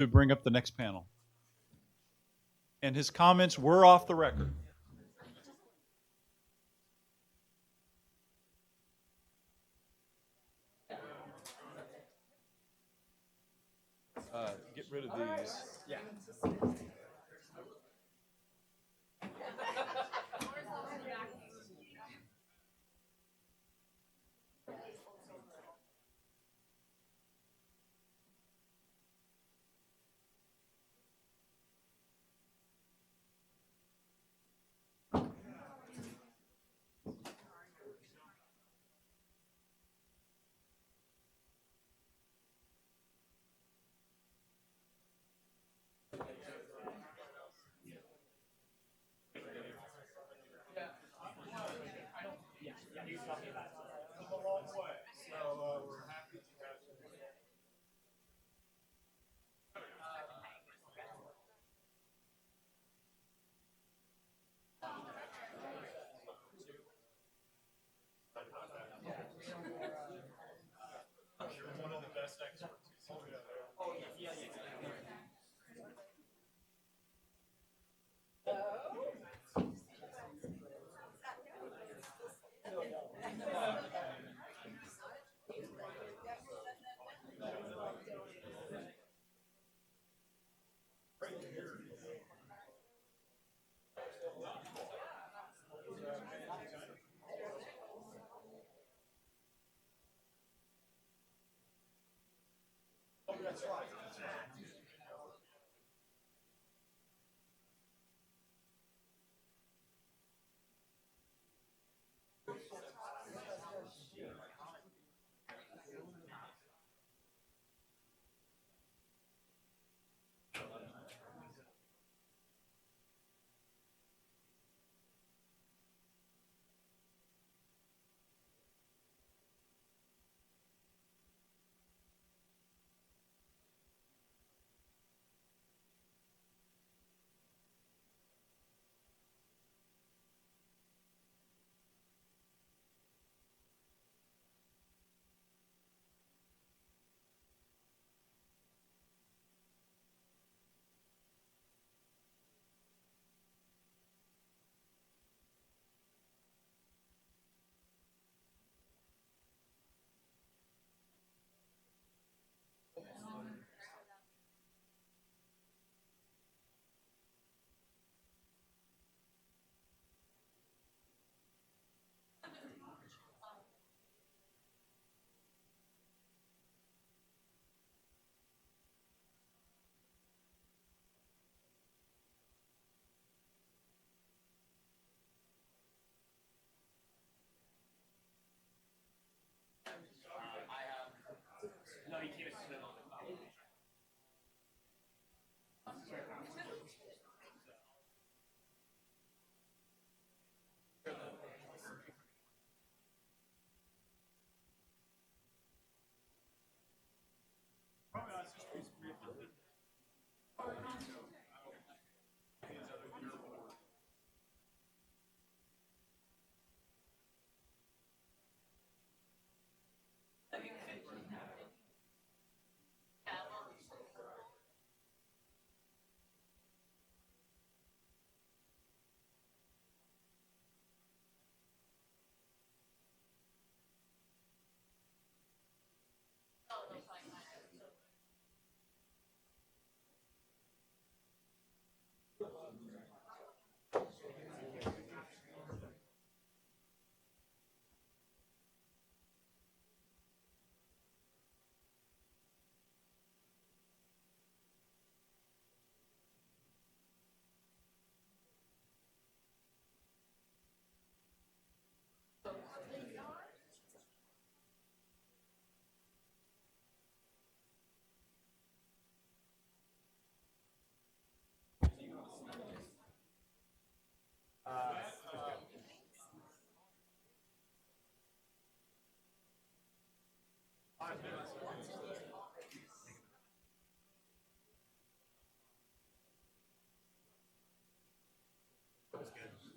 to bring up the next panel. And his comments were off the record. Get rid of these. Yeah.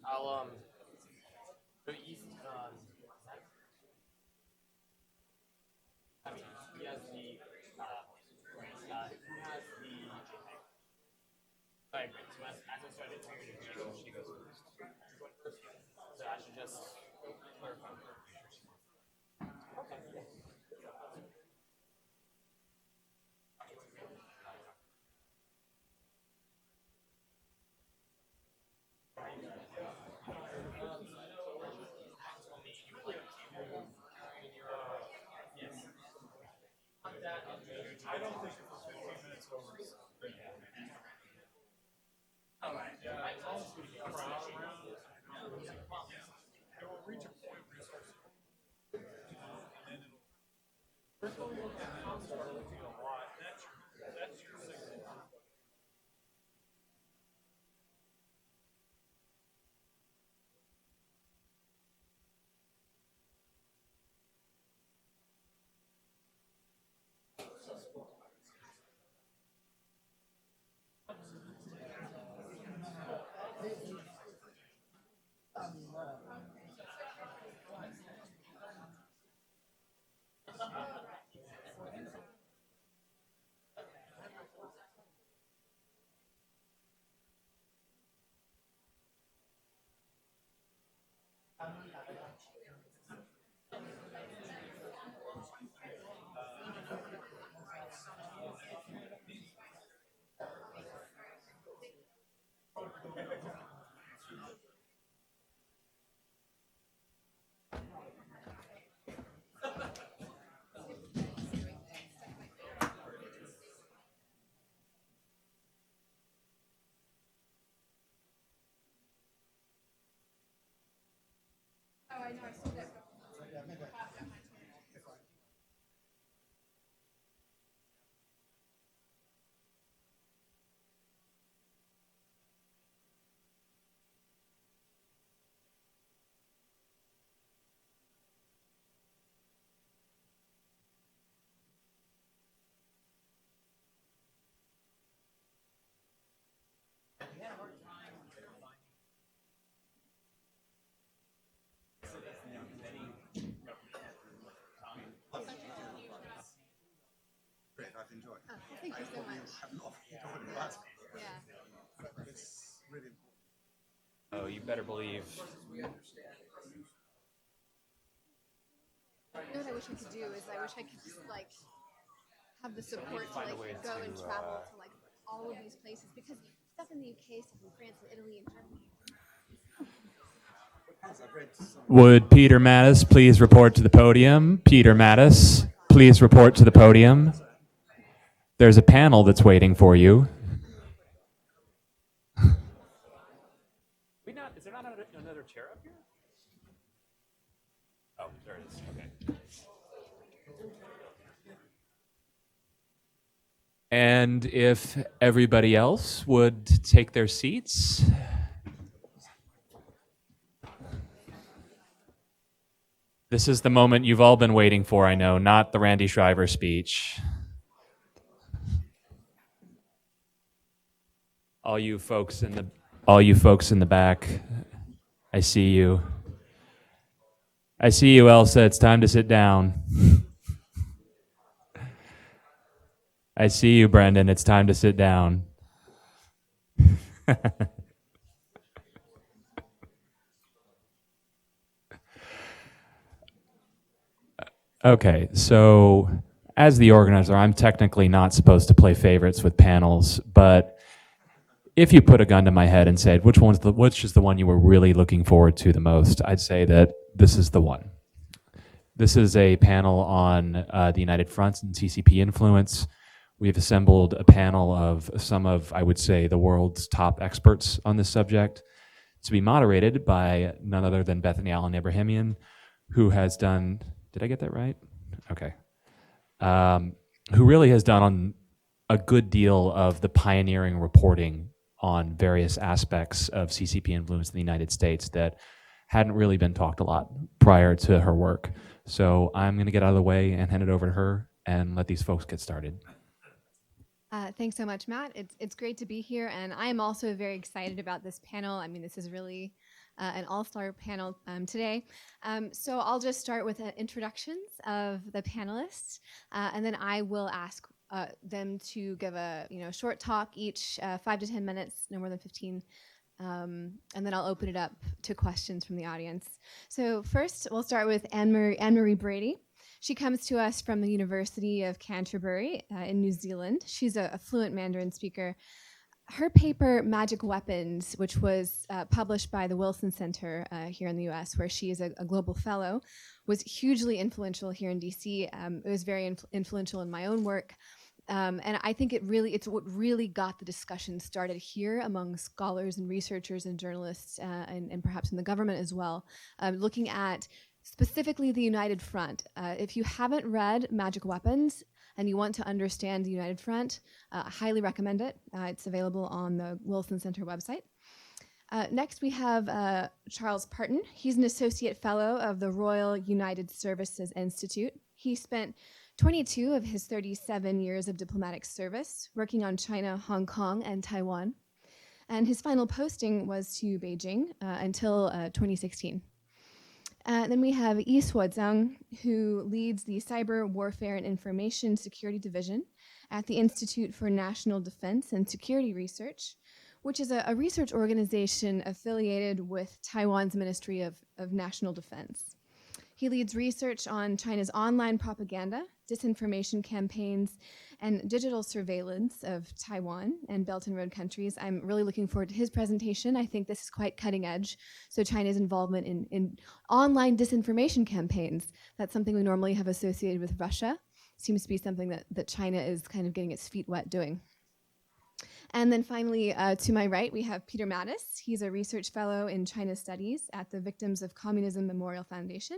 I'll go east. I mean, he has the I agree. So as I started figuring in general, she goes first. So I should just clarify. Great, I've enjoyed it. Thank you so much. Have not enjoyed it. Yeah. It's really important. Oh, you better believe. You know what I wish I could do is I wish I could just like have the support to find a like way go and to, travel to like all of these places because stuff in the UK, stuff in France and Italy and Germany. I've read some Would Peter Mattis please report to the podium? Peter Mattis, please report to the podium. There's a panel that's waiting for you. Is there not another chair up here? Oh, there it is. Okay. And if everybody else would take their seats. This is the moment you've all been waiting for, I know, not the Randy Shriver speech. All you folks in the back, I see you. I see you, Elsa. It's time to sit down. I see you, Brendan. It's time to sit down. Okay, so as the organizer, I'm technically not supposed to play favorites with panels, but if you put a gun to my head and said, which is the one you were really looking forward to the most, I'd say that this is the one. This is a panel on the United Fronts and CCP influence. We've assembled a panel of some of, I would say, the world's top experts on this subject, to be moderated by none other than Bethany Allen Abrahamian, who has done, did I get that right? Okay. Who really has done on a good deal of the pioneering reporting on various aspects of CCP influence in the United States that hadn't really been talked a lot prior to her work. So I'm going to get out of the way and hand it over to her and let these folks get started. Thanks so much, Matt. It's great to be here, and I am also very excited about this panel. I mean, this is really an all-star panel today. So I'll just start with introductions of the panelists, and then I will ask them to give a short talk each, 5 to 10 minutes, no more than 15. And then I'll open it up to questions from the audience. So first, we'll start with Anne-Marie Brady. She comes to us from the University of Canterbury in New Zealand. She's a fluent Mandarin speaker. Her paper, Magic Weapons, which was published by the Wilson Center here in the US, where she is a global fellow, was hugely influential here in DC. It was very influential in my own work. And I think it's what really got the discussion started here among scholars and researchers and journalists and perhaps in the government as well, looking at specifically the United Front. If you haven't read Magic Weapons and you want to understand the United Front, I highly recommend it. It's available on the Wilson Center website. Next, we have Charles Parton. He's an associate fellow of the Royal United Services Institute. He spent 22 of his 37 years of diplomatic service working on China, Hong Kong, and Taiwan. And his final posting was to Beijing until 2016. Then we have Eastwood Zhong, who leads the Cyber Warfare and Information Security Division at the Institute for National Defense and Security Research, which is a research organization affiliated with Taiwan's Ministry of National Defense. He leads research on China's online propaganda, disinformation campaigns, and digital surveillance of Taiwan and Belt and Road countries. I'm really looking forward to his presentation. I think this is quite cutting edge. So China's involvement in online disinformation campaigns, that's something we normally have associated with Russia. Seems to be something that China is kind of getting its feet wet doing. And then finally, to my right, we have Peter Mattis. He's a research fellow in China Studies at the Victims of Communism Memorial Foundation.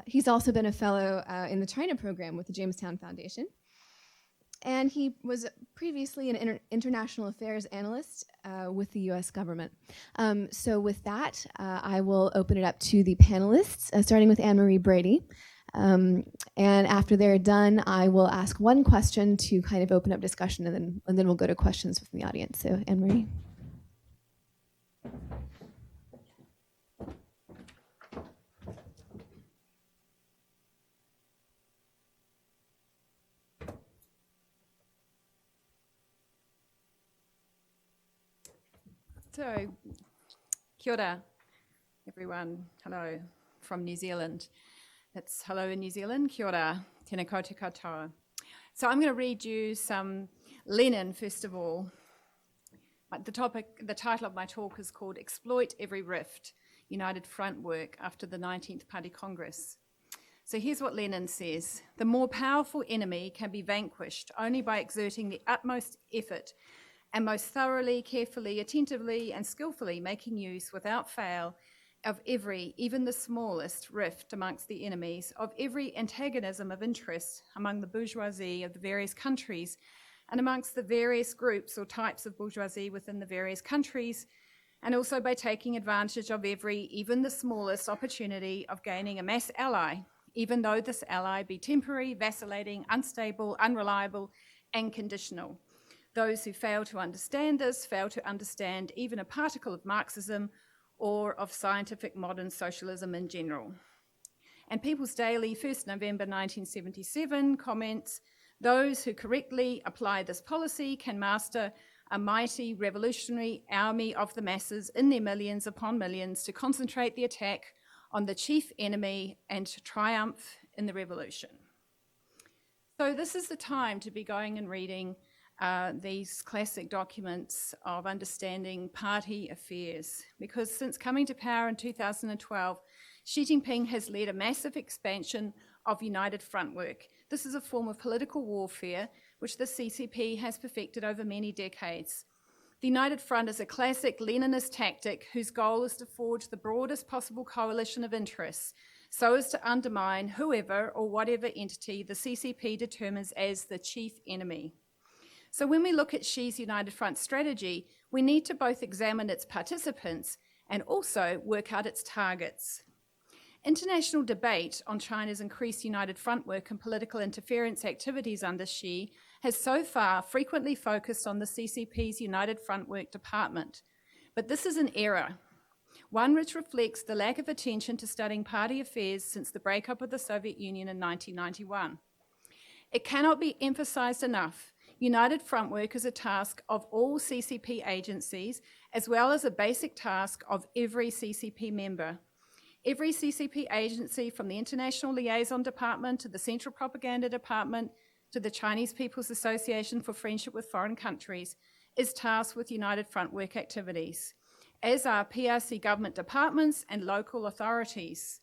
He's also been a fellow in the China program with the Jamestown Foundation. And he was previously an international affairs analyst with the US government. So with that, I will open it up to the panelists, starting with Anne-Marie Brady. And after they're done, I will ask one question to kind of open up discussion, and then we'll go to questions from the audience. So Anne-Marie. So, kia ora, everyone. Hello from New Zealand. It's hello in New Zealand, kia ora, tēnā koutou katoa. So I'm going to read you some Lenin, first of all. The title of my talk is called Exploit Every Rift, United Front Work After the 19th Party Congress. So here's what Lenin says. The more powerful enemy can be vanquished only by exerting the utmost effort and most thoroughly, carefully, attentively, and skillfully making use without fail of every, even the smallest, rift amongst the enemies, of every antagonism of interest among the bourgeoisie of the various countries, and amongst the various groups or types of bourgeoisie within the various countries, and also by taking advantage of every, even the smallest, opportunity of gaining a mass ally, even though this ally be temporary, vacillating, unstable, unreliable, and conditional. Those who fail to understand this fail to understand even a particle of Marxism or of scientific modern socialism in general. And People's Daily, 1st November 1977, comments, those who correctly apply this policy can master a mighty revolutionary army of the masses in their millions upon millions to concentrate the attack on the chief enemy and to triumph in the revolution. So this is the time to be going and reading these classic documents of understanding party affairs, because since coming to power in 2012, Xi Jinping has led a massive expansion of United Front work. This is a form of political warfare which the CCP has perfected over many decades. The United Front is a classic Leninist tactic whose goal is to forge the broadest possible coalition of interests so as to undermine whoever or whatever entity the CCP determines as the chief enemy. So when we look at Xi's United Front strategy, we need to both examine its participants and also work out its targets. International debate on China's increased United Front work and political interference activities under Xi has so far frequently focused on the CCP's United Front work department. But this is an error, one which reflects the lack of attention to studying party affairs since the breakup of the Soviet Union in 1991. It cannot be emphasized enough. United Front work is a task of all CCP agencies, as well as a basic task of every CCP member. Every CCP agency, from the International Liaison Department to the Central Propaganda Department to the Chinese People's Association for Friendship with Foreign Countries, is tasked with United Front work activities, as are PRC government departments and local authorities.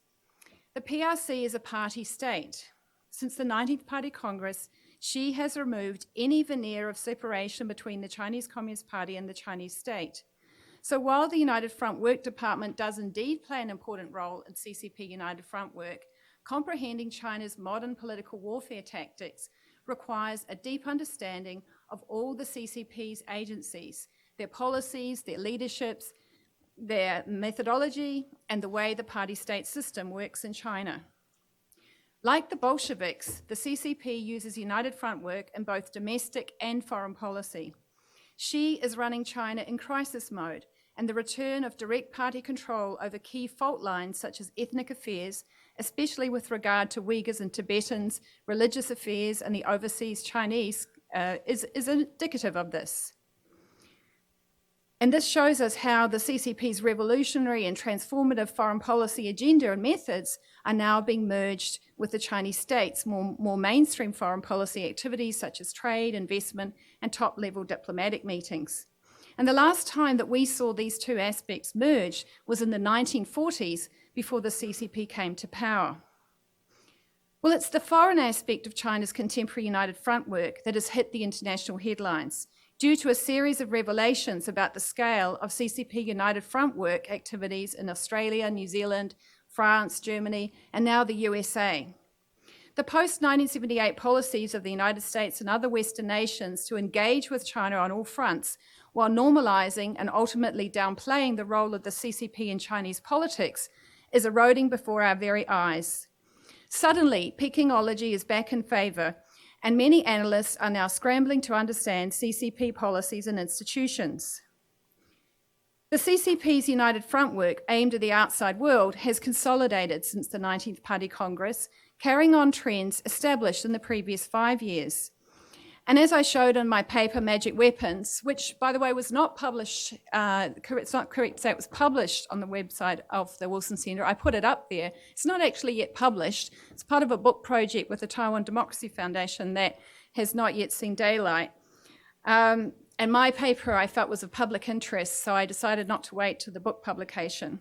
The PRC is a party state. Since the 19th Party Congress, Xi has removed any veneer of separation between the Chinese Communist Party and the Chinese state. So while the United Front Work Department does indeed play an important role in CCP United Front work, comprehending China's modern political warfare tactics requires a deep understanding of all the CCP's agencies, their policies, their leaderships, their methodology, and the way the party state system works in China. Like the Bolsheviks, the CCP uses United Front work in both domestic and foreign policy. Xi is running China in crisis mode, and the return of direct party control over key fault lines such as ethnic affairs, especially with regard to Uyghurs and Tibetans, religious affairs, and the overseas Chinese, is indicative of this. And this shows us how the CCP's revolutionary and transformative foreign policy agenda and methods are now being merged with the Chinese state's more mainstream foreign policy activities such as trade, investment, and top-level diplomatic meetings. And the last time that we saw these two aspects merge was in the 1940s, before the CCP came to power. Well, it's the foreign aspect of China's contemporary United Front work that has hit the international headlines, due to a series of revelations about the scale of CCP United Front work activities in Australia, New Zealand, France, Germany, and now the USA. The post-1978 policies of the United States and other Western nations to engage with China on all fronts, while normalizing and ultimately downplaying the role of the CCP in Chinese politics, is eroding before our very eyes. Suddenly, Pekingology is back in favor, and many analysts are now scrambling to understand CCP policies and institutions. The CCP's United Front work aimed at the outside world has consolidated since the 19th Party Congress, carrying on trends established in the previous 5 years. And as I showed in my paper, Magic Weapons, which, by the way, was not published, it's not correct to say it was published on the website of the Wilson Centre. I put it up there. It's not actually yet published. It's part of a book project with the Taiwan Democracy Foundation that has not yet seen daylight. And my paper I felt was of public interest, so I decided not to wait to the book publication.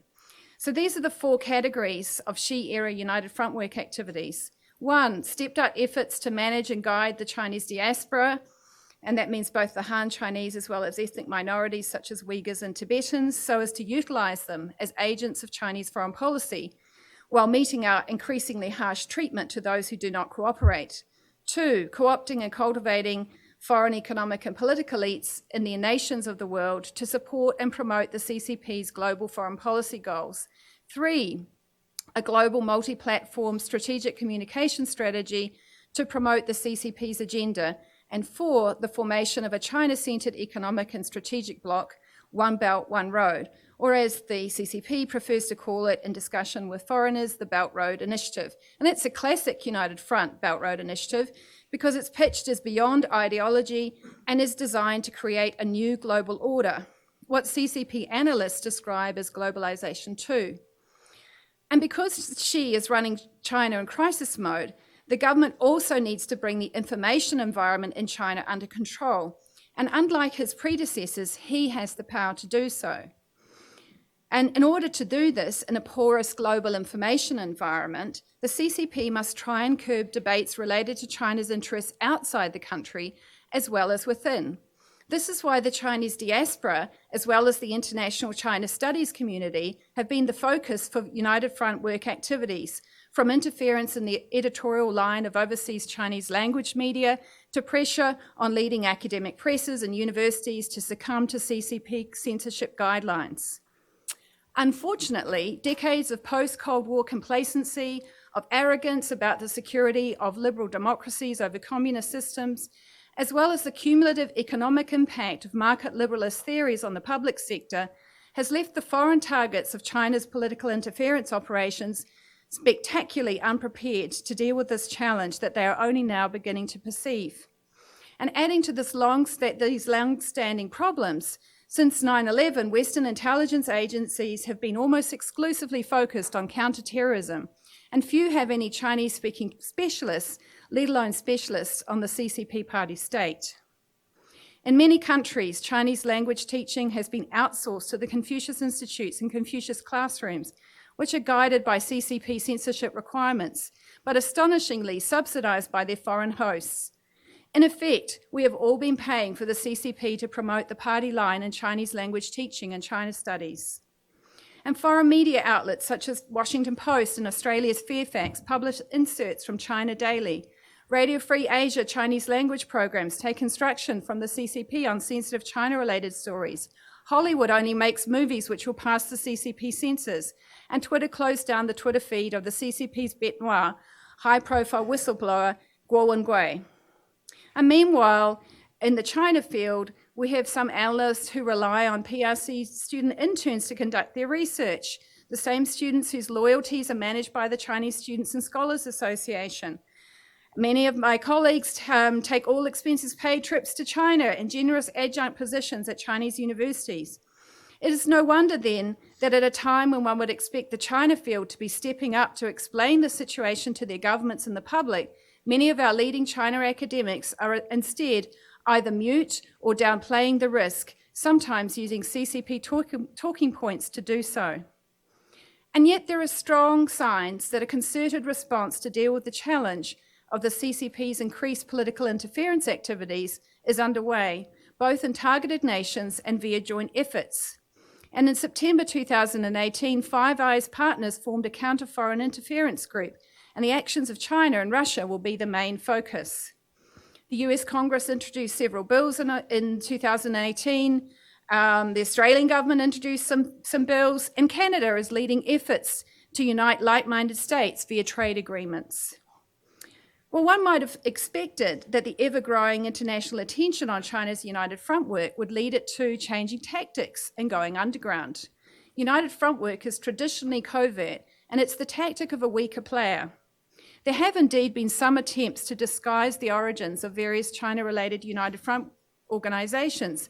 So these are the 4 categories of Xi-era United Front work activities. 1, stepped up efforts to manage and guide the Chinese diaspora, and that means both the Han Chinese as well as ethnic minorities such as Uyghurs and Tibetans, so as to utilize them as agents of Chinese foreign policy, while meting out increasingly harsh treatment to those who do not cooperate. 2, co-opting and cultivating foreign economic and political elites in the nations of the world to support and promote the CCP's global foreign policy goals. 3, a global multi-platform strategic communication strategy to promote the CCP's agenda. And 4, the formation of a China-centered economic and strategic bloc, One Belt, One Road, or as the CCP prefers to call it in discussion with foreigners, the Belt Road Initiative. And it's a classic United Front Belt Road Initiative because it's pitched as beyond ideology and is designed to create a new global order, what CCP analysts describe as globalization 2. And because Xi is running China in crisis mode, the government also needs to bring the information environment in China under control. And unlike his predecessors, he has the power to do so. And in order to do this in a porous global information environment, the CCP must try and curb debates related to China's interests outside the country as well as within. This is why the Chinese diaspora, as well as the international China studies community, have been the focus for United Front work activities, from interference in the editorial line of overseas Chinese language media to pressure on leading academic presses and universities to succumb to CCP censorship guidelines. Unfortunately, decades of post-Cold War complacency, of arrogance about the security of liberal democracies over communist systems, as well as the cumulative economic impact of market liberalist theories on the public sector, has left the foreign targets of China's political interference operations spectacularly unprepared to deal with this challenge that they are only now beginning to perceive. And adding to these long-standing problems, since 9/11, Western intelligence agencies have been almost exclusively focused on counterterrorism, and few have any Chinese-speaking specialists, let alone specialists on the CCP party state. In many countries, Chinese language teaching has been outsourced to the Confucius Institutes and Confucius classrooms, which are guided by CCP censorship requirements, but astonishingly subsidized by their foreign hosts. In effect, we have all been paying for the CCP to promote the party line in Chinese language teaching and China studies. And foreign media outlets such as Washington Post and Australia's Fairfax publish inserts from China Daily. Radio Free Asia Chinese language programs take instruction from the CCP on sensitive China-related stories. Hollywood only makes movies which will pass the CCP censors, and Twitter closed down the Twitter feed of the CCP's bête noire, high-profile whistleblower Guo Wengui. And meanwhile, in the China field, we have some analysts who rely on PRC student interns to conduct their research, the same students whose loyalties are managed by the Chinese Students and Scholars Association. Many of my colleagues take all expenses paid trips to China in generous adjunct positions at Chinese universities. It is no wonder then that at a time when one would expect the China field to be stepping up to explain the situation to their governments and the public, many of our leading China academics are instead either mute or downplaying the risk, sometimes using CCP talking points to do so. And yet there are strong signs that a concerted response to deal with the challenge of the CCP's increased political interference activities is underway, both in targeted nations and via joint efforts. And in September 2018, Five Eyes partners formed a counter-foreign interference group, and the actions of China and Russia will be the main focus. The US Congress introduced several bills in 2018. The Australian government introduced some bills, and Canada is leading efforts to unite like-minded states via trade agreements. Well, one might have expected that the ever-growing international attention on China's United Front work would lead it to changing tactics and going underground. United Front work is traditionally covert, and it's the tactic of a weaker player. There have indeed been some attempts to disguise the origins of various China-related United Front organizations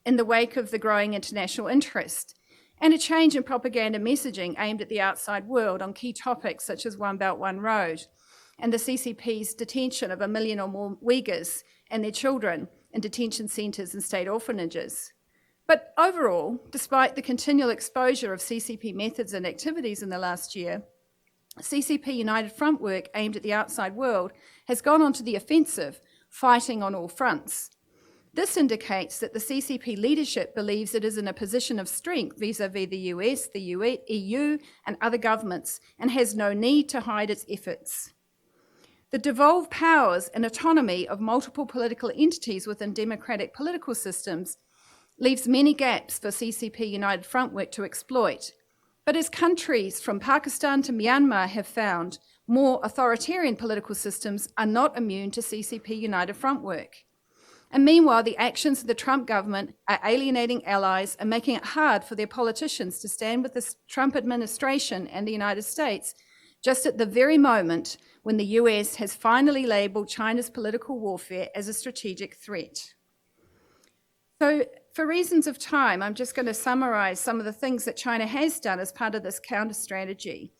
in the wake of the growing international interest, and a change in propaganda messaging aimed at the outside world on key topics such as One Belt, One Road, and the CCP's detention of 1 million or more Uyghurs and their children in detention centres and state orphanages. But overall, despite the continual exposure of CCP methods and activities in the last year, CCP United Front work aimed at the outside world has gone onto the offensive, fighting on all fronts. This indicates that the CCP leadership believes it is in a position of strength vis-à-vis the US, the EU, and other governments, and has no need to hide its efforts. The devolved powers and autonomy of multiple political entities within democratic political systems leaves many gaps for CCP United Front work to exploit. But as countries from Pakistan to Myanmar have found, more authoritarian political systems are not immune to CCP United Front work. And meanwhile, the actions of the Trump government are alienating allies and making it hard for their politicians to stand with the Trump administration and the United States, just at the very moment when the US has finally labelled China's political warfare as a strategic threat. So for reasons of time, I'm just going to summarise some of the things that China has done as part of this counter strategy.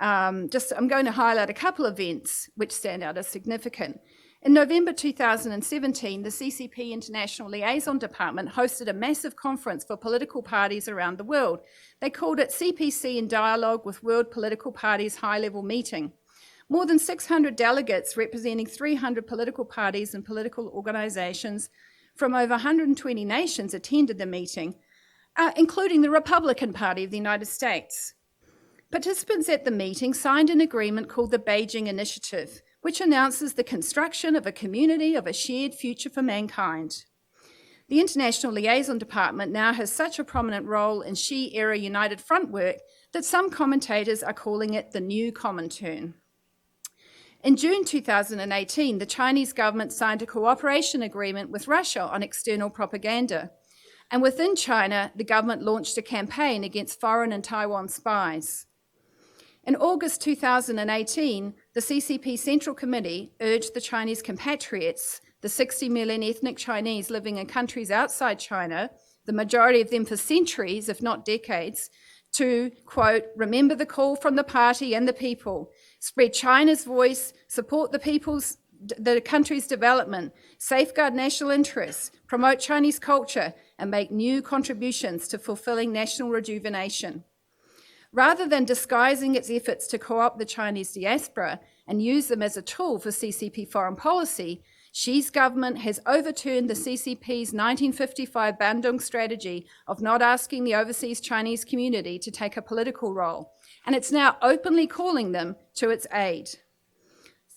I'm going to highlight a couple of events which stand out as significant. In November 2017, the CCP International Liaison Department hosted a massive conference for political parties around the world. They called it CPC in Dialogue with World Political Parties High-Level Meeting. More than 600 delegates representing 300 political parties and political organisations from over 120 nations attended the meeting, including the Republican Party of the United States. Participants at the meeting signed an agreement called the Beijing Initiative, which announces the construction of a community of a shared future for mankind. The International Liaison Department now has such a prominent role in Xi-era United Front work that some commentators are calling it the new Comintern. In June 2018, the Chinese government signed a cooperation agreement with Russia on external propaganda. And within China, the government launched a campaign against foreign and Taiwan spies. In August 2018, the CCP Central Committee urged the Chinese compatriots, the 60 million ethnic Chinese living in countries outside China, the majority of them for centuries, if not decades, to, quote, remember the call from the party and the people, spread China's voice, support the country's development, safeguard national interests, promote Chinese culture, and make new contributions to fulfilling national rejuvenation. Rather than disguising its efforts to co-opt the Chinese diaspora and use them as a tool for CCP foreign policy, Xi's government has overturned the CCP's 1955 Bandung strategy of not asking the overseas Chinese community to take a political role, and it's now openly calling them to its aid.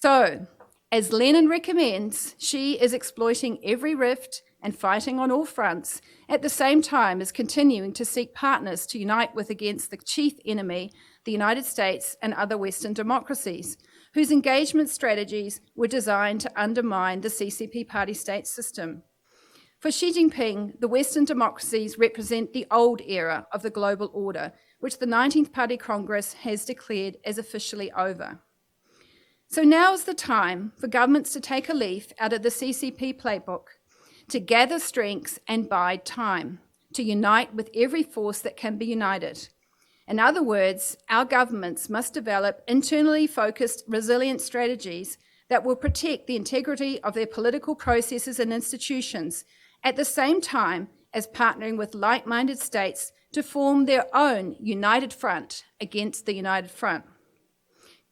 So, as Lenin recommends, Xi is exploiting every rift and fighting on all fronts, at the same time as continuing to seek partners to unite with against the chief enemy, the United States and other Western democracies, whose engagement strategies were designed to undermine the CCP party-state system. For Xi Jinping, the Western democracies represent the old era of the global order, which the 19th Party Congress has declared as officially over. So now is the time for governments to take a leaf out of the CCP playbook, to gather strengths and bide time, to unite with every force that can be united. In other words, our governments must develop internally focused, resilient strategies that will protect the integrity of their political processes and institutions, at the same time as partnering with like-minded states to form their own united front against the united front.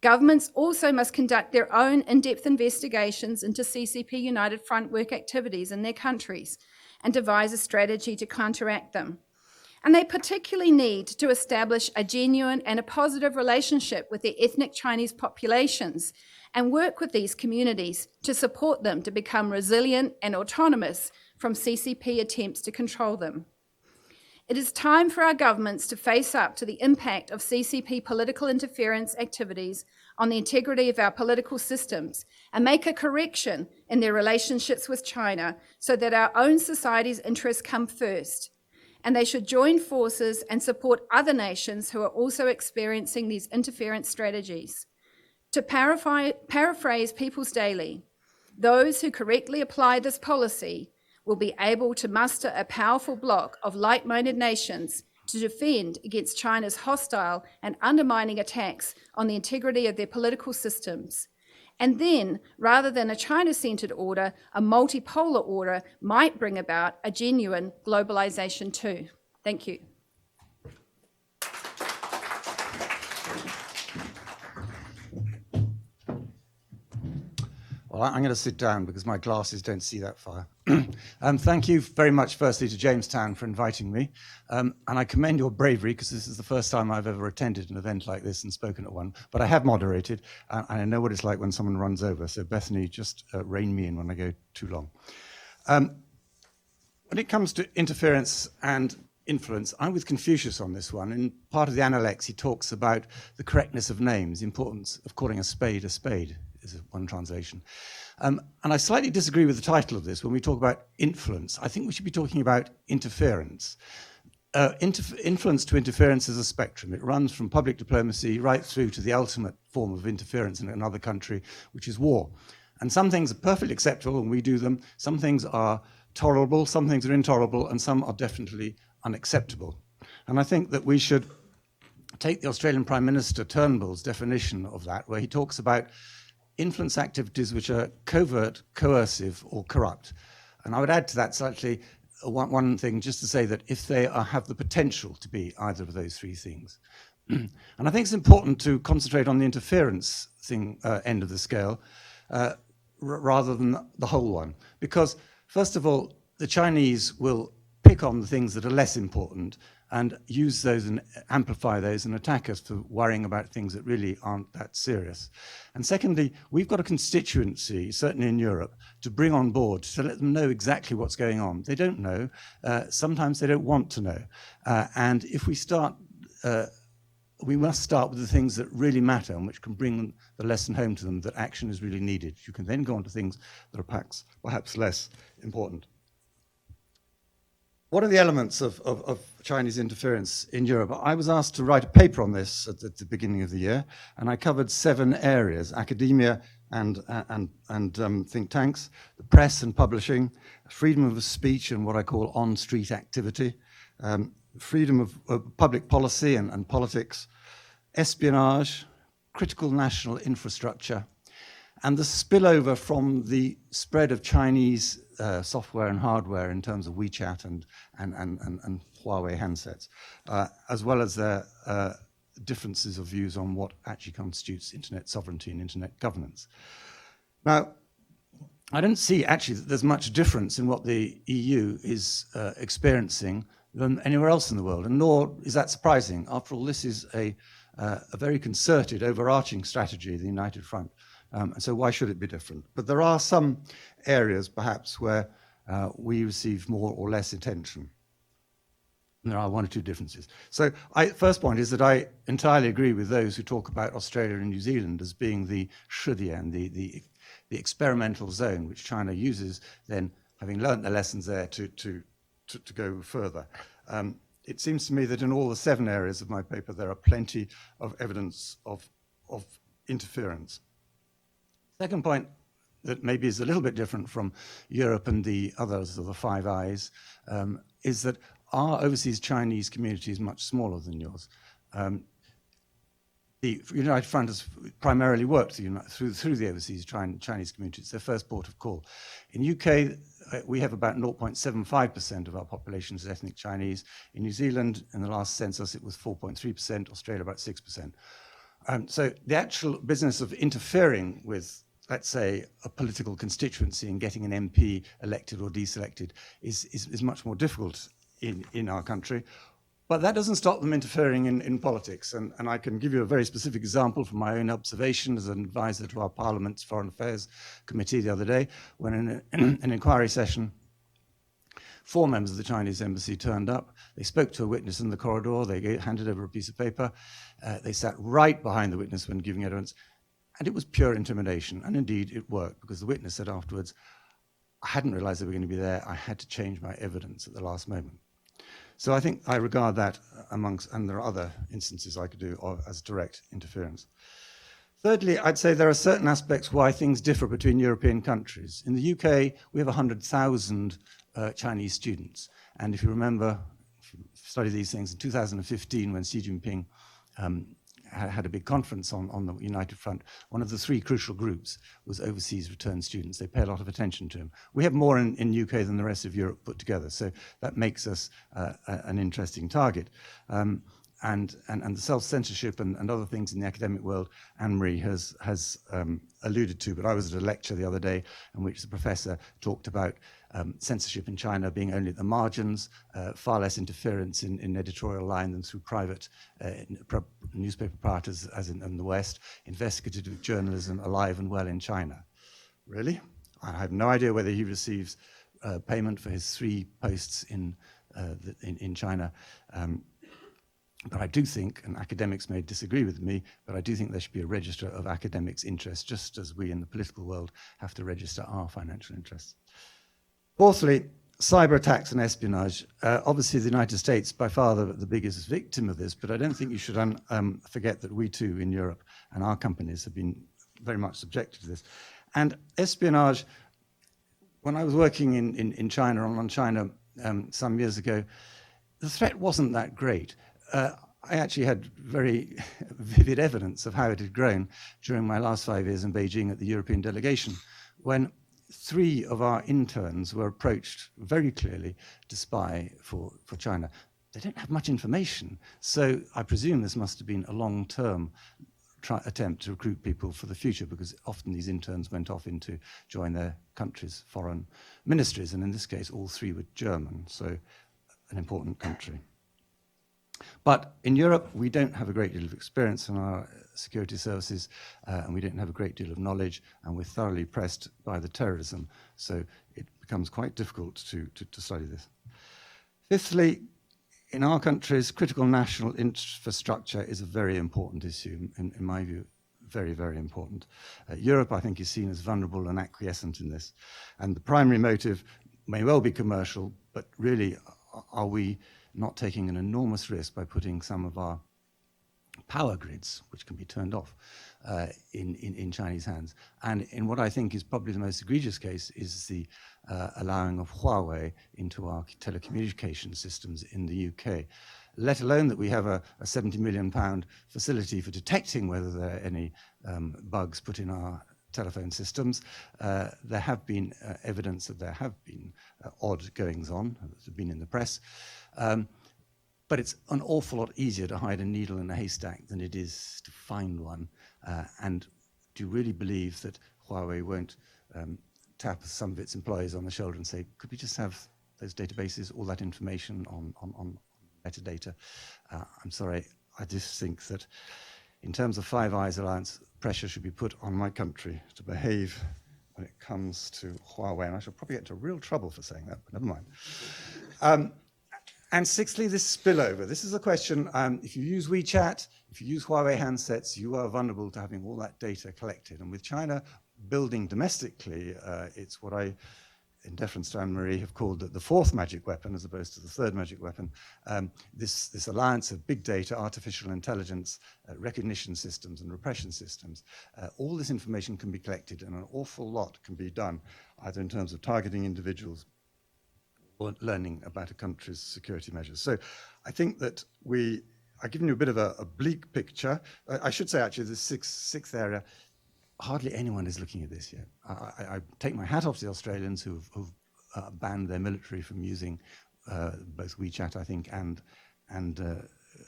Governments also must conduct their own in-depth investigations into CCP United Front work activities in their countries and devise a strategy to counteract them. And they particularly need to establish a genuine and a positive relationship with their ethnic Chinese populations and work with these communities to support them to become resilient and autonomous from CCP attempts to control them. It is time for our governments to face up to the impact of CCP political interference activities on the integrity of our political systems and make a correction in their relationships with China so that our own society's interests come first. And they should join forces and support other nations who are also experiencing these interference strategies. To paraphrase People's Daily, those who correctly apply this policy will be able to muster a powerful bloc of like-minded nations to defend against China's hostile and undermining attacks on the integrity of their political systems. And then, rather than a China-centered order, a multipolar order might bring about a genuine globalization too. Thank you. Well, I'm going to sit down because my glasses don't see that far. Thank you very much, firstly, to Jamestown for inviting me. And I commend your bravery because this is the first time I've ever attended an event like this and spoken at one. But I have moderated, and I know what it's like when someone runs over. So Bethany, just rein me in when I go too long. When it comes to interference and influence, I'm with Confucius on this one. In part of the Analects, he talks about the correctness of names, the importance of calling a spade is one translation. And I slightly disagree with the title of this when we talk about influence. I think we should be talking about interference. Influence to interference is a spectrum. It runs from public diplomacy right through to the ultimate form of interference in another country, which is war. And some things are perfectly acceptable and we do them. Some things are tolerable, some things are intolerable, and some are definitely unacceptable. And I think that we should take the Australian Prime Minister Turnbull's definition of that, where he talks about influence activities which are covert, coercive, or corrupt. And I would add to that slightly one thing, just to say that if they have the potential to be either of those three things. And I think it's important to concentrate on the interference end of the scale rather than the whole one. Because, first of all, the Chinese will pick on the things that are less important and use those and amplify those and attack us for worrying about things that really aren't that serious. And secondly, we've got a constituency, certainly in Europe, to bring on board to let them know exactly what's going on. They don't know. Sometimes they don't want to know. And if we start, we must start with the things that really matter and which can bring the lesson home to them that action is really needed. You can then go on to things that are perhaps less important. what are the elements of Chinese interference in Europe? I was asked to write a paper on this at the beginning of the year, and I covered 7 areas: academia and think tanks, the press and publishing, freedom of speech and what I call on-street activity, freedom of public policy and politics, espionage, critical national infrastructure, and the spillover from the spread of Chinese software and hardware in terms of WeChat and Huawei handsets, as well as their differences of views on what actually constitutes internet sovereignty and internet governance. Now, I don't see actually that there's much difference in what the EU is experiencing than anywhere else in the world, and nor is that surprising. After all, this is a very concerted, overarching strategy, the United Front. And so why should it be different? But there are some areas, perhaps, where we receive more or less attention. And there are 1 or 2 differences. So first point is that I entirely agree with those who talk about Australia and New Zealand as being the Shrudian, the experimental zone, which China uses, then, having learnt the lessons there, to go further. It seems to me that in all the 7 areas of my paper, there are plenty of evidence of interference. Second point that maybe is a little bit different from Europe and the others of the Five Eyes is that our overseas Chinese community is much smaller than yours. The United Front has primarily worked through the overseas Chinese community. It's their first port of call. In UK, we have about 0.75% of our population is ethnic Chinese. In New Zealand, in the last census, it was 4.3%, Australia about 6%. So the actual business of interfering with, let's say, a political constituency and getting an MP elected or deselected is much more difficult in our country. But that doesn't stop them interfering in politics. And I can give you a very specific example from my own observation as an advisor to our Parliament's Foreign Affairs Committee the other day, when in an inquiry session, 4 members of the Chinese embassy turned up. They spoke to a witness in the corridor. They handed over a piece of paper. They sat right behind the witness when giving evidence. And it was pure intimidation. And indeed, it worked, because the witness said afterwards, I hadn't realized they were going to be there. I had to change my evidence at the last moment. So I think I regard that amongst, and there are other instances I could do as direct interference. Thirdly, I'd say there are certain aspects why things differ between European countries. In the UK, we have 100,000 Chinese students. And if you remember, if you study these things, in 2015, when Xi Jinping had a big conference on the United Front, one of the 3 crucial groups was overseas returned students. They pay a lot of attention to him. We have more in UK than the rest of Europe put together, so that makes us an interesting target. And the self-censorship and other things in the academic world, Anne-Marie has alluded to, but I was at a lecture the other day in which the professor talked about censorship in China being only at the margins, far less interference in editorial line than through private newspaper proprietors as in the West, investigative journalism alive and well in China. Really? I have no idea whether he receives payment for his 3 posts in China. But I do think, and academics may disagree with me, but I do think there should be a register of academics' interests, just as we in the political world have to register our financial interests. Fourthly, cyber attacks and espionage. Obviously, the United States, by far the biggest victim of this, but I don't think you should forget that we too in Europe and our companies have been very much subjected to this. And espionage, when I was working in China, on China some years ago, the threat wasn't that great. I actually had very vivid evidence of how it had grown during my last 5 years in Beijing at the European delegation, when 3 of our interns were approached very clearly to spy for China. They don't have much information, so I presume this must have been a long-term attempt to recruit people for the future, because often these interns went off to join their country's foreign ministries, and in this case all 3 were German, so an important country. But in Europe, we don't have a great deal of experience in our security services, and we don't have a great deal of knowledge, and we're thoroughly pressed by the terrorism, so it becomes quite difficult to study this. Fifthly, in our countries, critical national infrastructure is a very important issue, in my view, very, very important. Europe, I think, is seen as vulnerable and acquiescent in this, and the primary motive may well be commercial, but really are we not taking an enormous risk by putting some of our power grids, which can be turned off, in Chinese hands? And in what I think is probably the most egregious case is the allowing of Huawei into our telecommunication systems in the UK, let alone that we have a £70 million facility for detecting whether there are any bugs put in our telephone systems. There have been evidence that there have been odd goings-on that have been in the press. But it's an awful lot easier to hide a needle in a haystack than it is to find one. And do you really believe that Huawei won't tap some of its employees on the shoulder and say, could we just have those databases, all that information on metadata? I'm sorry, I just think that in terms of Five Eyes Alliance, pressure should be put on my country to behave when it comes to Huawei. And I shall probably get into real trouble for saying that, but never mind. And sixthly, this spillover. This is a question, if you use WeChat, if you use Huawei handsets, you are vulnerable to having all that data collected. And with China building domestically, it's what I, in deference to Anne-Marie, have called the fourth magic weapon as opposed to the third magic weapon. This alliance of big data, artificial intelligence, recognition systems and repression systems. All this information can be collected and an awful lot can be done, either in terms of targeting individuals or learning about a country's security measures. So I think that I've given you a bit of a bleak picture. I should say, actually, the sixth area, hardly anyone is looking at this yet. I take my hat off to the Australians who've banned their military from using both WeChat, I think, and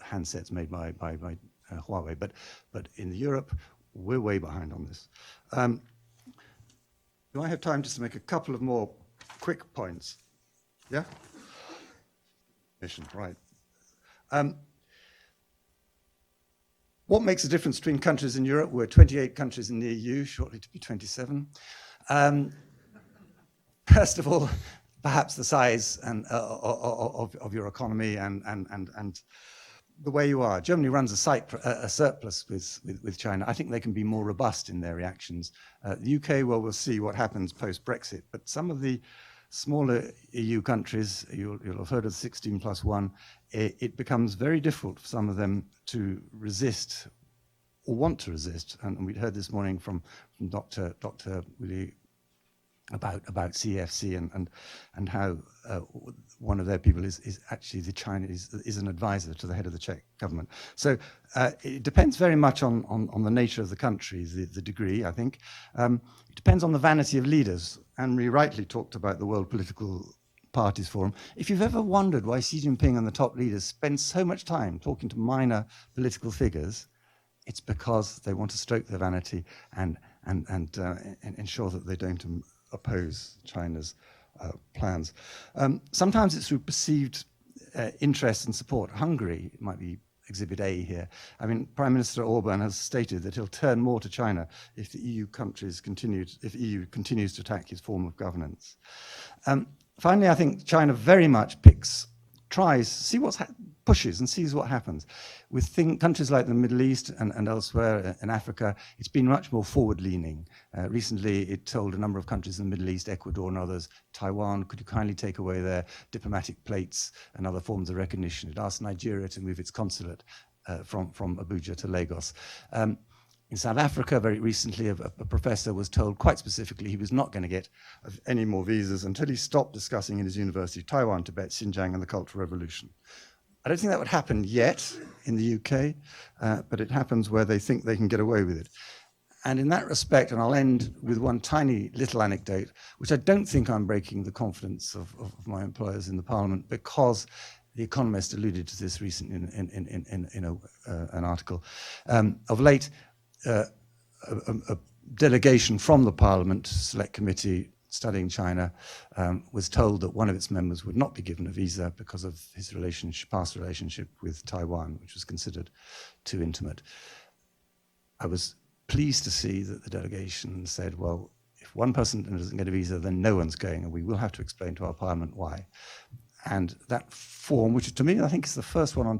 handsets made by Huawei. But in Europe, we're way behind on this. Do I have time just to make a couple of more quick points? Yeah? Mission, right. What makes a difference between countries in Europe? We're 28 countries in the EU, shortly to be 27. First of all, perhaps the size of your economy and the way you are. Germany runs a surplus with China. I think they can be more robust in their reactions. The UK, well, we'll see what happens post-Brexit, but some of the smaller EU countries, you'll have heard of 16+1, it becomes very difficult for some of them to resist or want to resist. And we heard this morning from Dr. Willy about CFC and how one of their people is actually the Chinese, is an advisor to the head of the Czech government. So it depends very much on the nature of the country, the degree, I think. It depends on the vanity of leaders. Anne-Marie rightly talked about the World Political Parties Forum. If you've ever wondered why Xi Jinping and the top leaders spend so much time talking to minor political figures, it's because they want to stroke their vanity and ensure that they don't oppose China's plans. Sometimes it's through perceived interest and support. Hungary might be Exhibit A here. I mean, Prime Minister Orban has stated that he'll turn more to China if the EU continues to attack his form of governance. Finally, I think China very much pushes and sees what happens. With countries like the Middle East and elsewhere in Africa, it's been much more forward-leaning. Recently, it told a number of countries in the Middle East, Ecuador and others, Taiwan, could you kindly take away their diplomatic plates and other forms of recognition? It asked Nigeria to move its consulate from Abuja to Lagos. In South Africa, very recently, a professor was told quite specifically he was not going to get any more visas until he stopped discussing in his university Taiwan, Tibet, Xinjiang, and the Cultural Revolution. I don't think that would happen yet in the UK, but it happens where they think they can get away with it. And in that respect, and I'll end with one tiny little anecdote, which I don't think I'm breaking the confidence of my employers in the Parliament, because The Economist alluded to this recently in an article. Of late, a delegation from the Parliament Select Committee studying China was told that one of its members would not be given a visa because of his past relationship with Taiwan, which was considered too intimate. I was pleased to see that the delegation said, well, if one person doesn't get a visa, then no one's going, and we will have to explain to our Parliament why. And that form, which to me I think is the first one on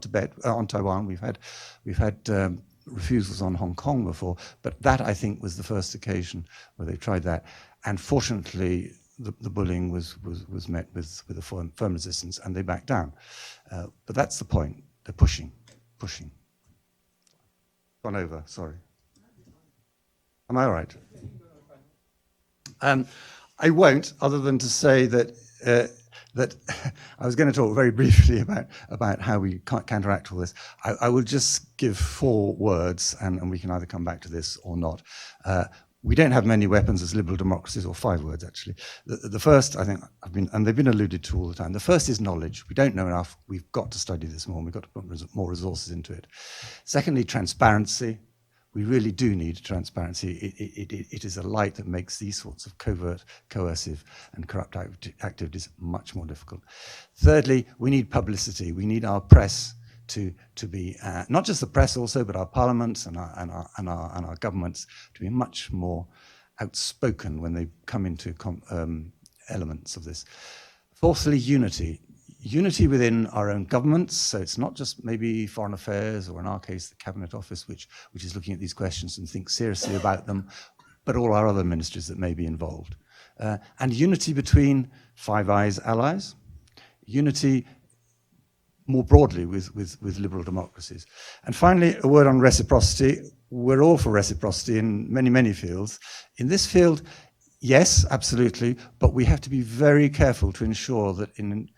Taiwan. We've had refusals on Hong Kong before, but that I think was the first occasion where they tried that. And fortunately, the bullying was met with a firm resistance, and they backed down. But that's the point. They're pushing. Gone over, sorry. Am I all right? I won't, other than to say that that I was going to talk very briefly about how we counteract all this. I will just give 4 words, and we can either come back to this or not. We don't have many weapons as liberal democracies, or 5 words actually. The first, I think, and they've been alluded to all the time. The first is knowledge. We don't know enough. We've got to study this more. We've got to put more resources into it. Secondly, transparency. We really do need transparency. It is a light that makes these sorts of covert, coercive, and corrupt activities much more difficult. Thirdly, we need publicity. We need our press to be, not just the press also, but our parliaments and our governments to be much more outspoken when they come into elements of this. Fourthly, unity. Unity within our own governments, so it's not just maybe foreign affairs, or in our case, the Cabinet Office, which is looking at these questions and thinks seriously about them, but all our other ministries that may be involved. And unity between Five Eyes allies, unity more broadly with liberal democracies. And finally, a word on reciprocity. We're all for reciprocity in many, many fields. In this field, yes, absolutely, but we have to be very careful to ensure that in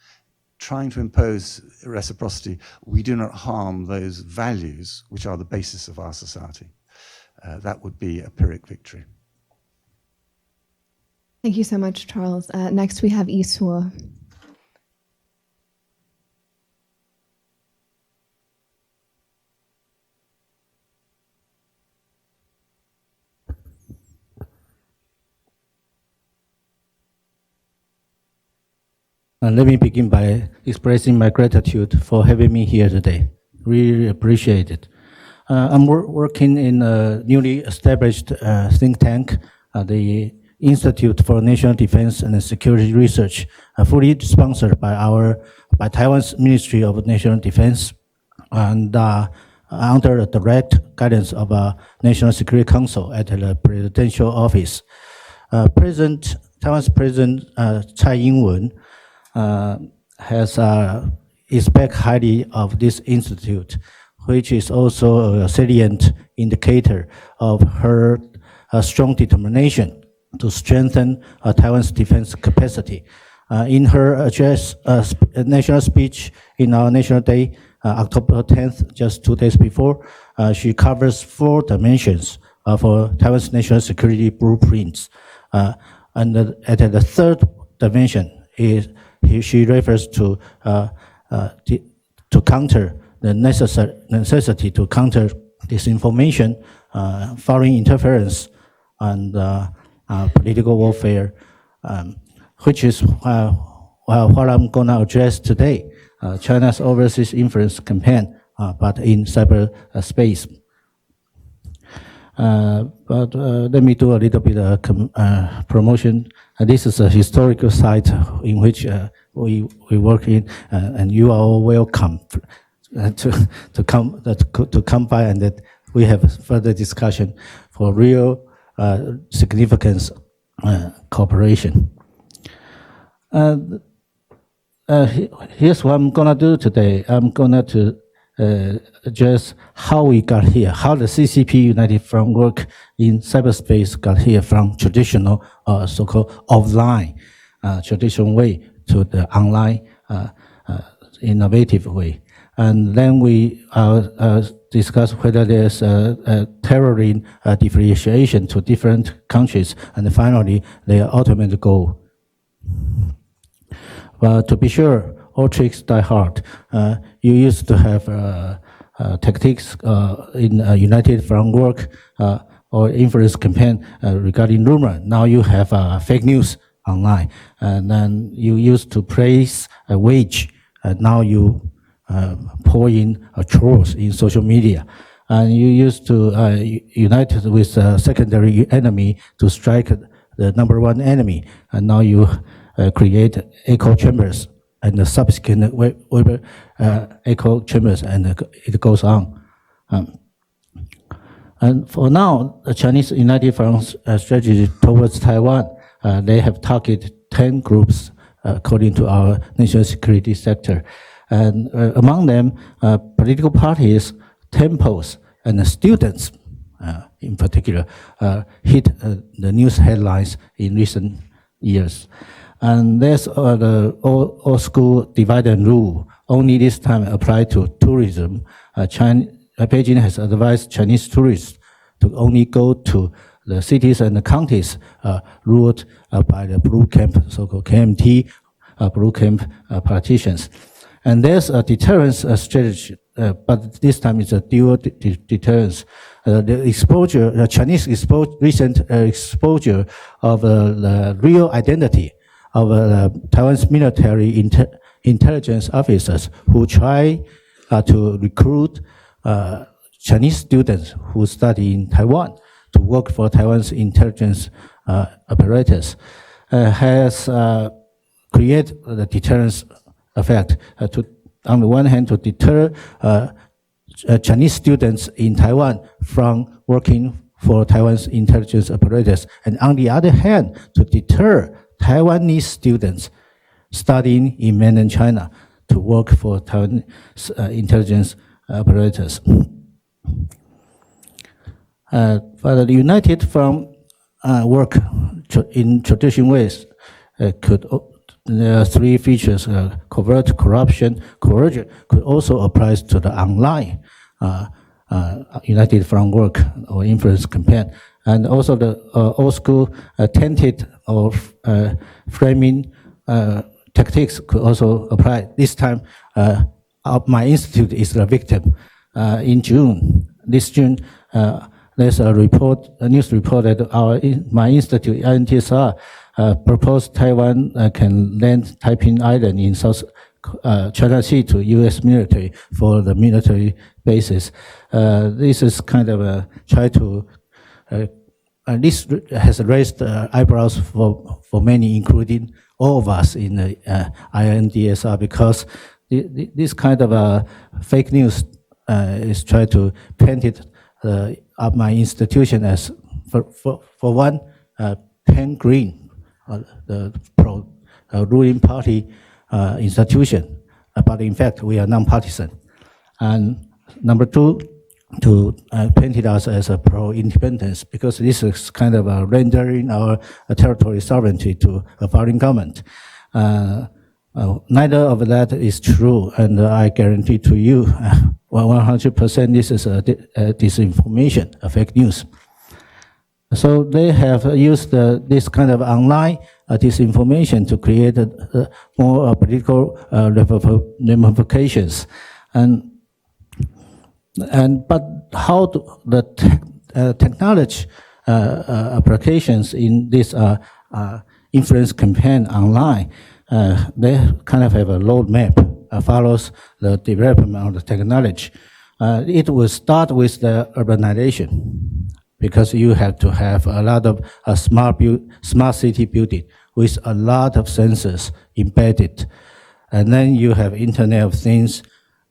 trying to impose reciprocity, we do not harm those values which are the basis of our society. That would be a Pyrrhic victory. Thank you so much, Charles. Next, we have Eastwood. Let me begin by expressing my gratitude for having me here today. Really appreciate it. I'm working in a newly established think tank, the Institute for National Defense and Security Research, fully sponsored by Taiwan's Ministry of National Defense, and under the direct guidance of National Security Council at the Presidential Office. Taiwan's President Tsai Ing-wen has expect highly of this institute, which is also a salient indicator of her strong determination to strengthen Taiwan's defense capacity. In her address, national speech in our National Day, October 10th, just 2 days before, she covers 4 dimensions for Taiwan's national security blueprints. And at the 3rd dimension she refers to counter the necessity to counter disinformation, foreign interference, and political warfare, which is what I'm going to address today, China's overseas influence campaign, but in cyberspace. But let me do a little bit of promotion. This is a historical site in which we work in, and you are all welcome to come by, and that we have further discussion for real significance cooperation. Here's what I'm gonna do today. I'm gonna address how we got here, how the CCP United Front work in cyberspace got here from traditional so-called offline traditional way to the online innovative way. And then we discuss whether there's a tailoring differentiation to different countries, and finally their ultimate goal. But to be sure, all tricks die hard. You used to have tactics in United Front work or influence campaign regarding rumor. Now you have fake news online, and then you used to praise a wage, and now you pour in trolls in social media. And you used to unite with a secondary enemy to strike the number 1 enemy, and now you create echo chambers and the subsequent echo chambers, and it goes on. And for now, the Chinese United Front strategy towards Taiwan, they have targeted 10 groups according to our national security sector. And among them, political parties, temples, and students in particular hit the news headlines in recent years. And there's the old school divide and rule, only this time applied to tourism. Beijing has advised Chinese tourists to only go to the cities and the counties ruled by the blue camp, so-called KMT, blue camp politicians. And there's a deterrence strategy, but this time it's a dual deterrence. The Chinese recent exposure of the real identity of Taiwan's military intelligence officers who try to recruit Chinese students who study in Taiwan to work for Taiwan's intelligence apparatus has created the deterrence effect on the one hand, to deter Chinese students in Taiwan from working for Taiwan's intelligence apparatus, and on the other hand, to deter Taiwanese students studying in mainland China to work for Taiwan's intelligence apparatus. But united from work in traditional ways there are three features: covert, corruption, coercion. Could also apply to the online united from work or influence campaign, and also the old school tainted or framing tactics could also apply. This time, my institute is the victim. In June, there's a news report that my institute, INTSR, proposed Taiwan can lend Taiping Island in South China Sea to U.S. military for the military bases. This is kind of a try to, this has raised eyebrows for many, including all of us in the INDSR, because this kind of fake news is trying to paint it up my institution as, for one, pen green, the ruling party institution, but in fact we are non-partisan. And number two, to paint it us as a pro-independence, because this is kind of rendering our territory sovereignty to a foreign government. Neither of that is true, and I guarantee to you 100% this is a disinformation, a fake news. So they have used this kind of online disinformation to create more political ramifications. But how the technology applications in this influence campaign online, they kind of have a roadmap, follows the development of the technology. It will start with the urbanization, because you have to have a lot of smart city building with a lot of sensors embedded. And then you have Internet of Things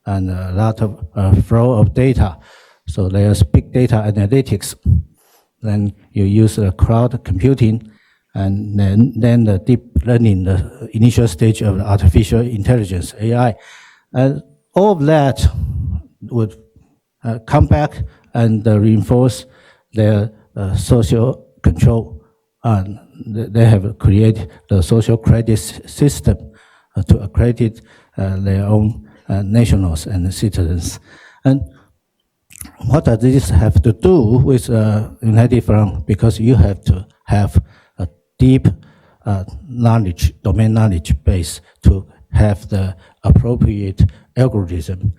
and a lot of flow of data. So there's big data analytics. Then you use cloud computing, and then the deep learning, the initial stage of the artificial intelligence, AI. And all of that would come back and reinforce their social control. And they have created the social credit system to accredit their own nationals and citizens. And what does this have to do with United Front? Because you have to have a deep knowledge, domain knowledge base to have the appropriate algorithm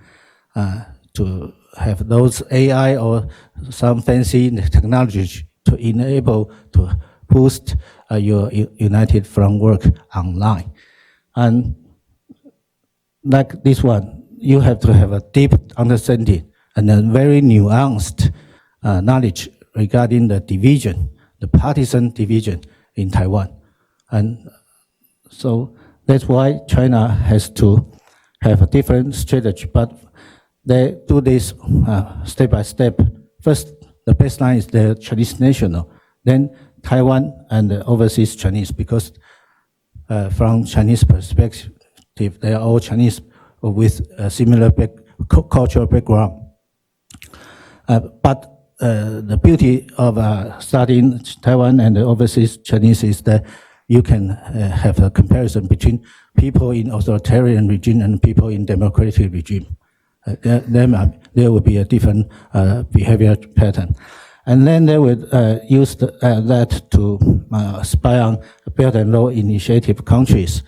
to have those AI or some fancy technology to enable to boost your United Front work online. And like this one, you have to have a deep understanding and a very nuanced knowledge regarding the division, the partisan division in Taiwan. And so that's why China has to have a different strategy, but they do this step by step. First, the baseline is the Chinese national, then Taiwan and the overseas Chinese, because from Chinese perspective. They are all Chinese with a similar cultural background. But the beauty of studying Taiwan and the overseas Chinese is that you can have a comparison between people in authoritarian regime and people in democratic regime. There will be a different behavior pattern. And then they would use that to spy on Belt and Road Initiative countries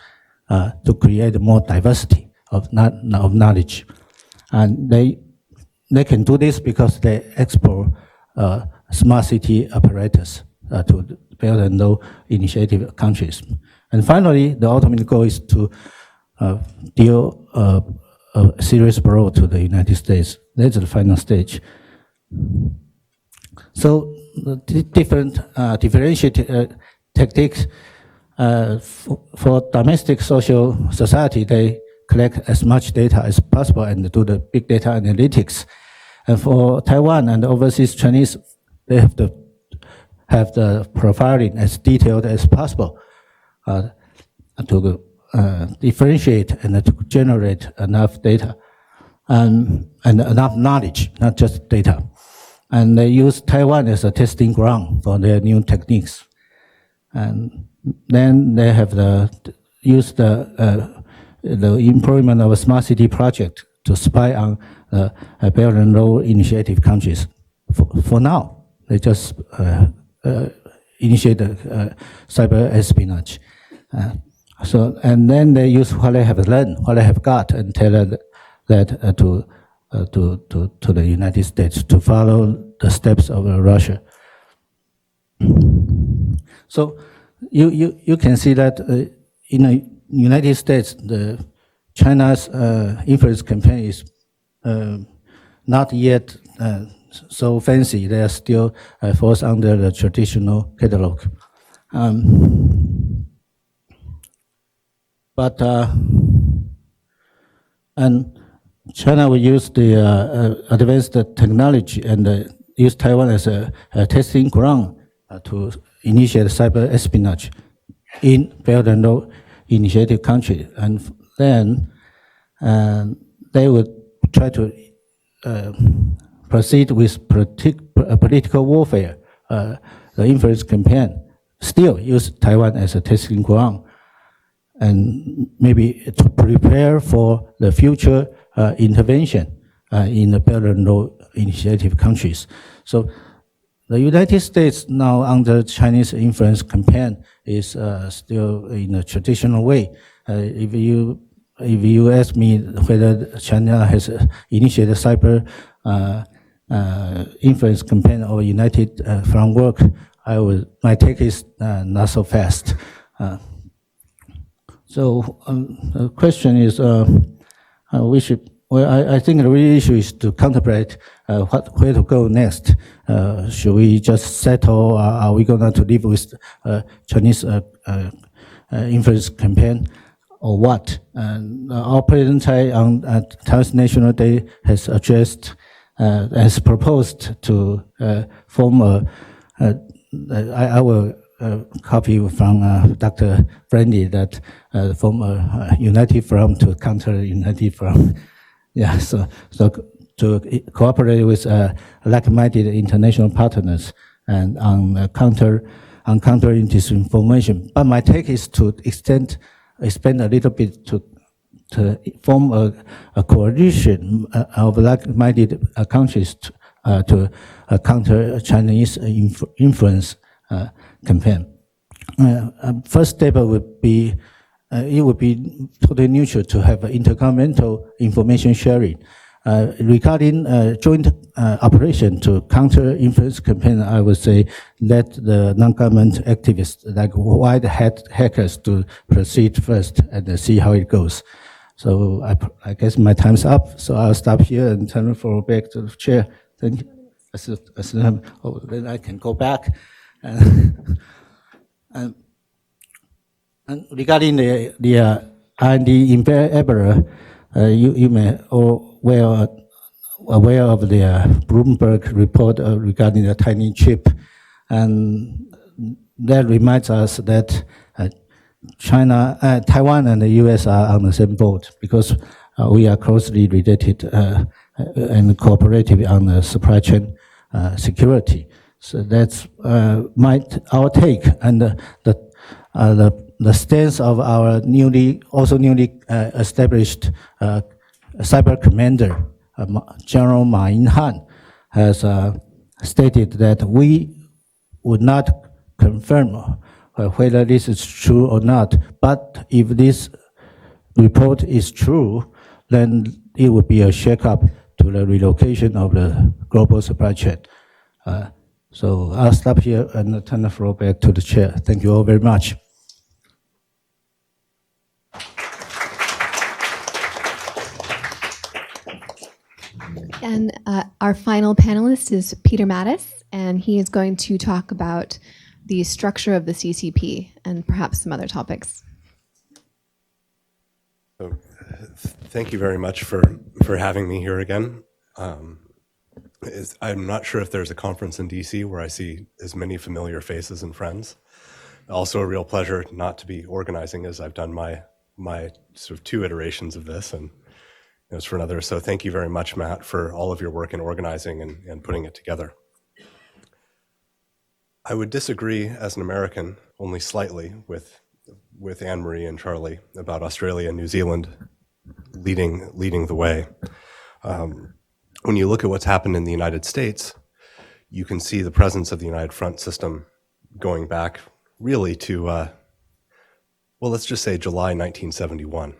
to create more diversity of knowledge. And they can do this because they export smart city apparatus to the Belt and Road Initiative countries. And finally, the ultimate goal is to deal a serious blow to the United States. That's the final stage. So the different differentiated tactics for domestic social society, they collect as much data as possible and do the big data analytics. And for Taiwan and overseas Chinese, they have to have the profiling as detailed as possible to differentiate and to generate enough data and enough knowledge, not just data. And they use Taiwan as a testing ground for their new techniques. And then they have use the employment of a smart city project to spy on Belt and Road Initiative countries. For now, they just initiate cyber espionage. And then they use what they have learned, what they have got, and tailor that to the United States to follow the steps of Russia. So you can see that in the United States, China's influence campaign is not yet so fancy. They are still falls under the traditional catalog. And China will use the advanced technology and use Taiwan as a testing ground to initiate cyber espionage in Belt and Road Initiative country. And then they would try to proceed with political warfare, the influence campaign, still use Taiwan as a testing ground, and maybe to prepare for the future intervention in the Belt and Road Initiative countries. So the United States now under Chinese influence campaign is still in a traditional way. If you ask me whether China has initiated cyber influence campaign or united front work, my take is not so fast. So the question is, I think the real issue is to contemplate where to go next. Should we just settle? Are we going to live with Chinese influence campaign, or what? And our President Tsai on Taiwan's National Day has has proposed to form I will copy from Dr. Brady that form a united front to counter united front. Yeah, so to cooperate with like-minded international partners and on countering disinformation. But my take is to expand a little bit to form a coalition of like-minded countries to counter Chinese influence campaign. First step would be it would be totally neutral to have intergovernmental information sharing. Regarding joint operation to counter influence campaign, I would say let the non-government activists like white hat hackers to proceed first and see how it goes. So I guess my time's up, so I'll stop here and turn the floor back to the chair. Thank you. Then I can go back. And regarding the R&D enabler, you may all aware of the Bloomberg report regarding the tiny chip, and that reminds us that Taiwan and the U.S. are on the same boat because we are closely related and cooperative on the supply chain security. So that's our take, and the stance of our newly established cyber commander, General Ma In-han, has stated that we would not confirm whether this is true or not, but if this report is true, then it would be a shakeup to the relocation of the global supply chain. So I'll stop here and turn the floor back to the chair. Thank you all very much. And our final panelist is Peter Mattis, and he is going to talk about the structure of the CCP and perhaps some other topics. So, thank you very much for having me here again. I'm not sure if there's a conference in DC where I see as many familiar faces and friends. Also a real pleasure not to be organizing, as I've done my sort of 2 iterations of this, and it was for another. So thank you very much, Matt, for all of your work in organizing and putting it together. I would disagree as an American only slightly with Anne-Marie and Charlie about Australia and New Zealand leading the way. When you look at what's happened in the United States, you can see the presence of the United Front system going back really to, well, let's just say July 1971,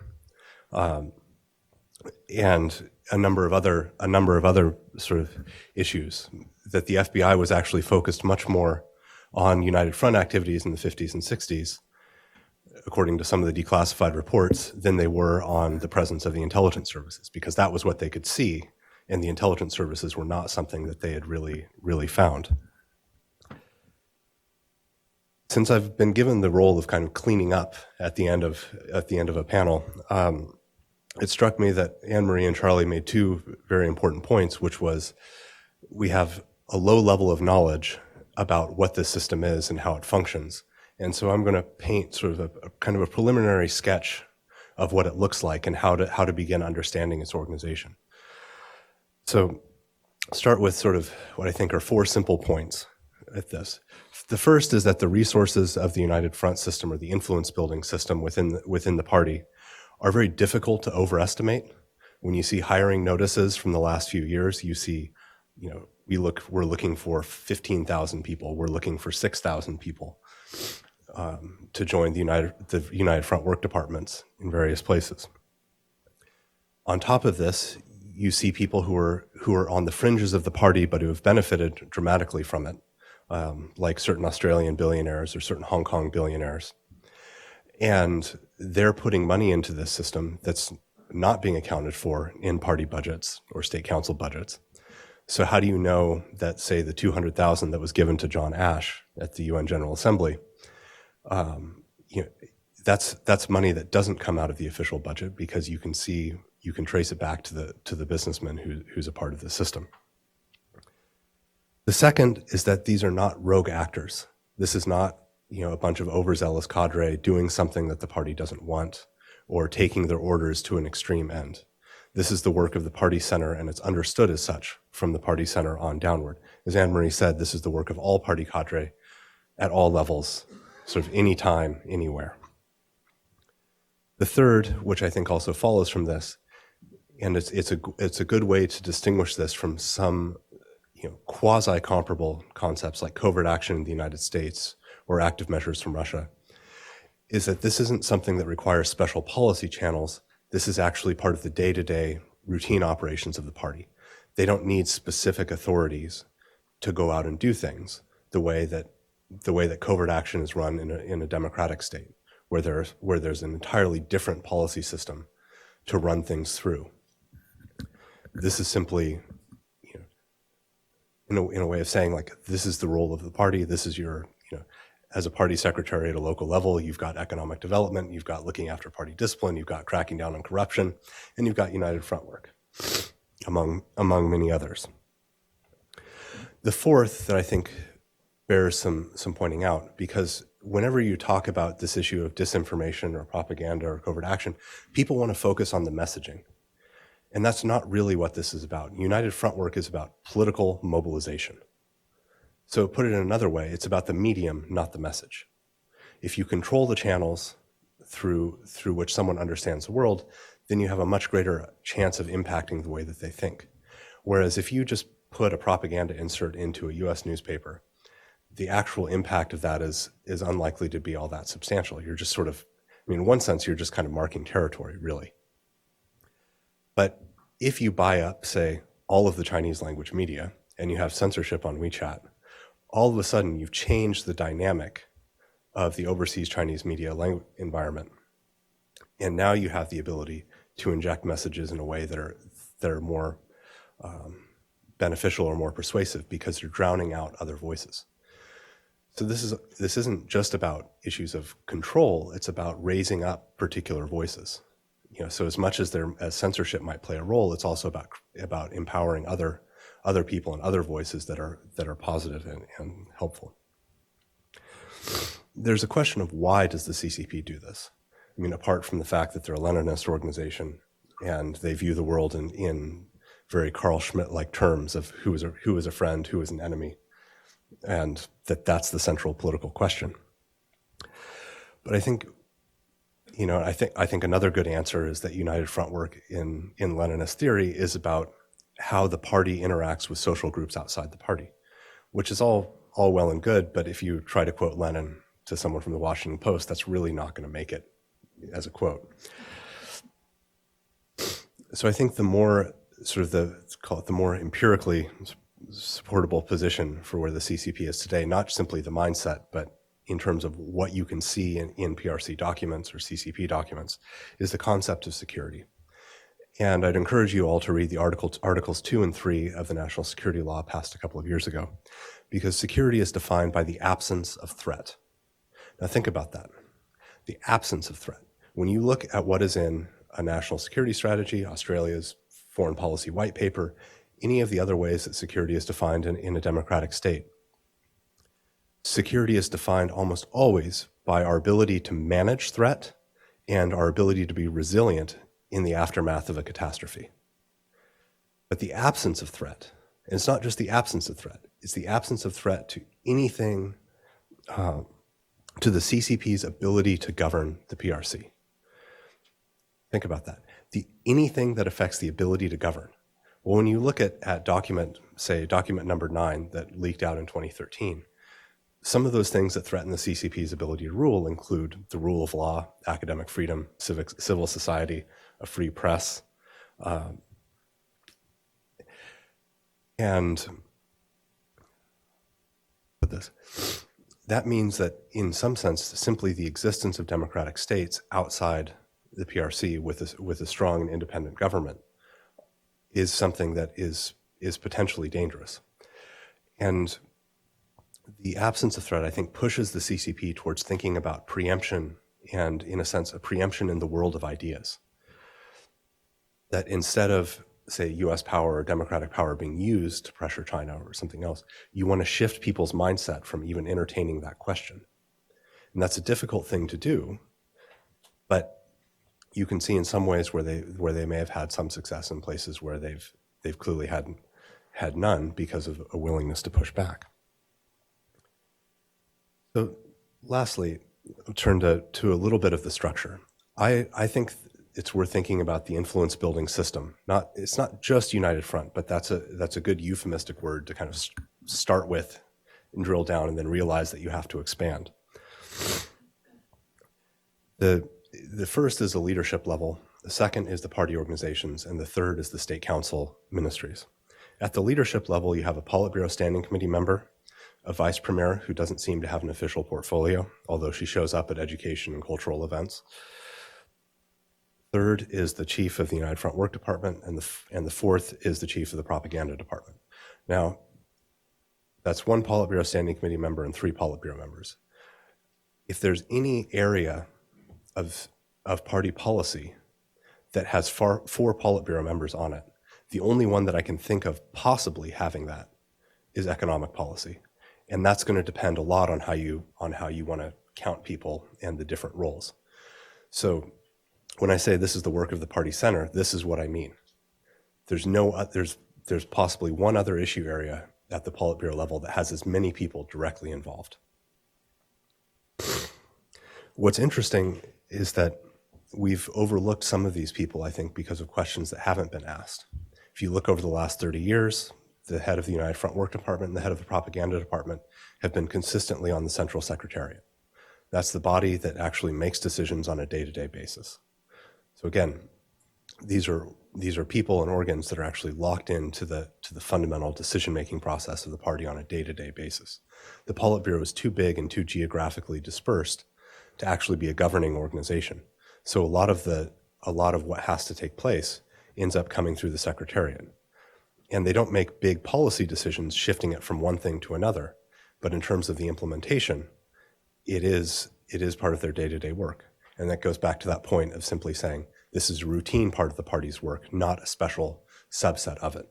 and a number of other sort of issues that the FBI was actually focused much more on United Front activities in the 50s and 60s, according to some of the declassified reports, than they were on the presence of the intelligence services, because that was what they could see, and the intelligence services were not something that they had really found. Since I've been given the role of kind of cleaning up at the end of a panel, it struck me that Anne-Marie and Charlie made 2 very important points, which was we have a low level of knowledge about what this system is and how it functions. And so I'm going to paint sort of a kind of a preliminary sketch of what it looks like and how to begin understanding its organization. So start with sort of what I think are 4 simple points at this. The first is that the resources of the United Front system, or the influence building system within the party, are very difficult to overestimate. When you see hiring notices from the last few years, you see, we're looking for 15,000 people, we're looking for 6,000 people to join the United Front work departments in various places. On top of this, you see people who are on the fringes of the party but who have benefited dramatically from it, like certain Australian billionaires or certain Hong Kong billionaires. And they're putting money into this system that's not being accounted for in party budgets or state council budgets. So how do you know that, say, the 200,000 that was given to John Ash at the UN General Assembly, that's money that doesn't come out of the official budget, because you can trace it back to the businessman who's a part of the system. The second is that these are not rogue actors. This is not a bunch of overzealous cadre doing something that the party doesn't want or taking their orders to an extreme end. This is the work of the party center, and it's understood as such from the party center on downward. As Anne-Marie said, this is the work of all party cadre at all levels, sort of anytime, anywhere. The third, which I think also follows from this, and it's a good way to distinguish this from some quasi-comparable concepts like covert action in the United States or active measures from Russia, is that this isn't something that requires special policy channels. This is actually part of the day-to-day routine operations of the party. They don't need specific authorities to go out and do things the way that covert action is run in a democratic state, where there's an entirely different policy system to run things through. This is simply, in a way of saying, like, this is the role of the party. This is your, as a party secretary at a local level, you've got economic development, you've got looking after party discipline, you've got cracking down on corruption, and you've got United Front work, among many others. The fourth that I think bears some pointing out, because whenever you talk about this issue of disinformation or propaganda or covert action, people want to focus on the messaging. And that's not really what this is about. United Front work is about political mobilization. So put it in another way, it's about the medium, not the message. If you control the channels through which someone understands the world, then you have a much greater chance of impacting the way that they think. Whereas if you just put a propaganda insert into a US newspaper, the actual impact of that is unlikely to be all that substantial. You're just sort of, I mean, in one sense, you're just kind of marking territory, really. But if you buy up, say, all of the Chinese language media, and you have censorship on WeChat, all of a sudden you've changed the dynamic of the overseas Chinese media environment. And now you have the ability to inject messages in a way that are more beneficial or more persuasive, because you're drowning out other voices. So this isn't just about issues of control, it's about raising up particular voices. So as much as censorship might play a role, it's also about empowering other people and other voices that are positive and helpful. There's a question of why does the CCP do this? I mean, apart from the fact that they're a Leninist organization and they view the world in very Carl Schmitt-like terms of who is a friend, who is an enemy, and that's the central political question. But I think, I think another good answer is that United Front work in Leninist theory is about how the party interacts with social groups outside the party, which is all well and good, but if you try to quote Lenin to someone from the Washington Post, that's really not going to make it as a quote. So I think the more the more empirically supportable position for where the CCP is today, not simply the mindset, but in terms of what you can see in PRC documents or CCP documents, is the concept of security. And I'd encourage you all to read the Articles 2 and 3 of the National Security Law passed a couple of years ago, because security is defined by the absence of threat. Now think about that, the absence of threat. When you look at what is in a national security strategy, Australia's foreign policy white paper, any of the other ways that security is defined in a democratic state, security is defined almost always by our ability to manage threat and our ability to be resilient in the aftermath of a catastrophe. But the absence of threat, and it's not just the absence of threat, it's the absence of threat to anything, to the CCP's ability to govern the PRC. Think about that. Anything that affects the ability to govern. Well, when you look at document number 9 that leaked out in 2013, some of those things that threaten the CCP's ability to rule include the rule of law, academic freedom, civil society, a free press, and that means that in some sense, simply the existence of democratic states outside the PRC with a strong and independent government is something that is potentially dangerous. And the absence of threat, I think, pushes the CCP towards thinking about preemption and, in a sense, a preemption in the world of ideas. That instead of, say, US power or democratic power being used to pressure China or something else, you want to shift people's mindset from even entertaining that question. And that's a difficult thing to do, but you can see in some ways where they may have had some success in places where they've clearly had none because of a willingness to push back. So lastly, I'll turn to a little bit of the structure. I think it's worth thinking about the influence building system. It's not just United Front, but that's a good euphemistic word to kind of start with and drill down and then realize that you have to expand. The first is the leadership level, the second is the party organizations, and the third is the state council ministries. At the leadership level, you have a Politburo Standing Committee member, a vice premier who doesn't seem to have an official portfolio, although she shows up at education and cultural events. Third is the chief of the United Front Work Department, and the fourth is the chief of the propaganda department. Now, that's one Politburo Standing Committee member and 3 Politburo members. If there's any area of party policy that has 4 Politburo members on it, the only one that I can think of possibly having that is economic policy. And that's going to depend a lot on how you want to count people and the different roles. So when I say this is the work of the party center, this is what I mean. There's possibly one other issue area at the Politburo level that has as many people directly involved. What's interesting is that we've overlooked some of these people, I think, because of questions that haven't been asked. If you look over the last 30 years, the head of the United Front Work Department and the head of the Propaganda Department have been consistently on the Central Secretariat. That's the body that actually makes decisions on a day-to-day basis. So again, these are people and organs that are actually locked into the fundamental decision-making process of the party on a day-to-day basis. The Politburo is too big and too geographically dispersed to actually be a governing organization. So a lot of what has to take place ends up coming through the Secretariat. And they don't make big policy decisions shifting it from one thing to another, but in terms of the implementation, it is part of their day-to-day work. And that goes back to that point of simply saying, this is a routine part of the party's work, not a special subset of it.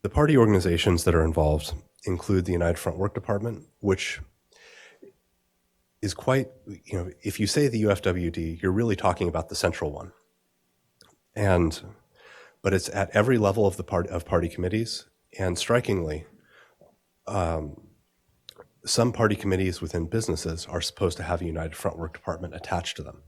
The party organizations that are involved include the United Front Work Department, which is quite, if you say the UFWD, you're really talking about the central one. But it's at every level of party committees, and strikingly, some party committees within businesses are supposed to have a United Front Work Department attached to them.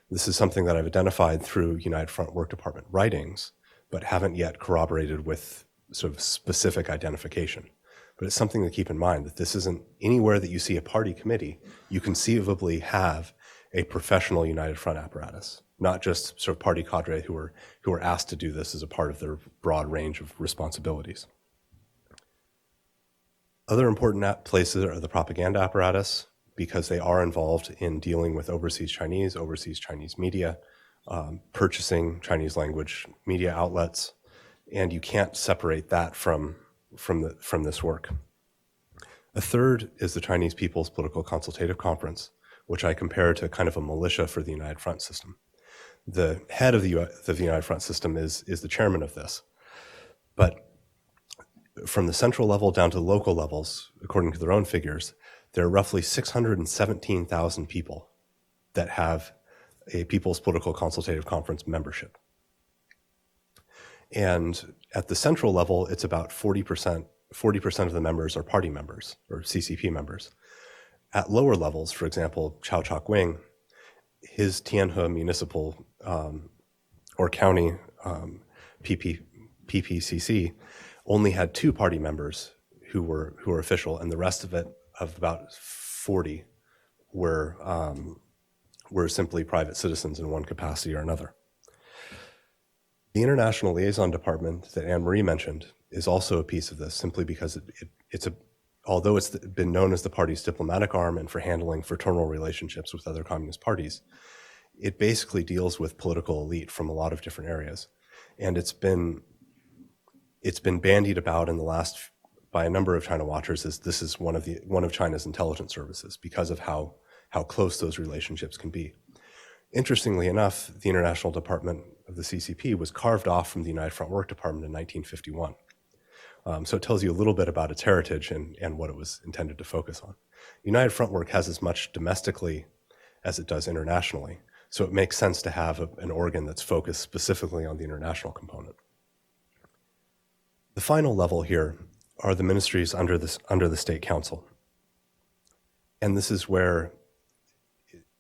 This is something that I've identified through United Front Work Department writings, but haven't yet corroborated with sort of specific identification. But it's something to keep in mind that this isn't anywhere that you see a party committee, you conceivably have a professional United Front apparatus, not just sort of party cadre who are asked to do this as a part of their broad range of responsibilities. Other important places are the propaganda apparatus, because they are involved in dealing with overseas Chinese media, purchasing Chinese language media outlets, and you can't separate that from this work. A third is the Chinese People's Political Consultative Conference, which I compare to kind of a militia for the United Front system. The head of the United Front system is the chairman of this. But from the central level down to the local levels, according to their own figures, there are roughly 617,000 people that have a People's Political Consultative Conference membership. And at the central level, it's about 40% of the members are party members or CCP members. At lower levels, for example, Chao Chok-wing, his Tianhe municipal or county PPCC only had 2 party members who were official, and the rest of about 40 were simply private citizens in one capacity or another. The International Liaison Department that Anne-Marie mentioned is also a piece of this, simply because although it's been known as the party's diplomatic arm and for handling fraternal relationships with other communist parties, it basically deals with political elite from a lot of different areas. And it's been bandied about in the last by a number of China watchers as this is one of China's intelligence services because of how close those relationships can be. Interestingly enough, the International Department of the CCP was carved off from the United Front Work Department in 1951. So it tells you a little bit about its heritage and what it was intended to focus on. United Front Work has as much domestically as it does internationally, so it makes sense to have an organ that's focused specifically on the international component. The final level here are the ministries under the State Council. And this is where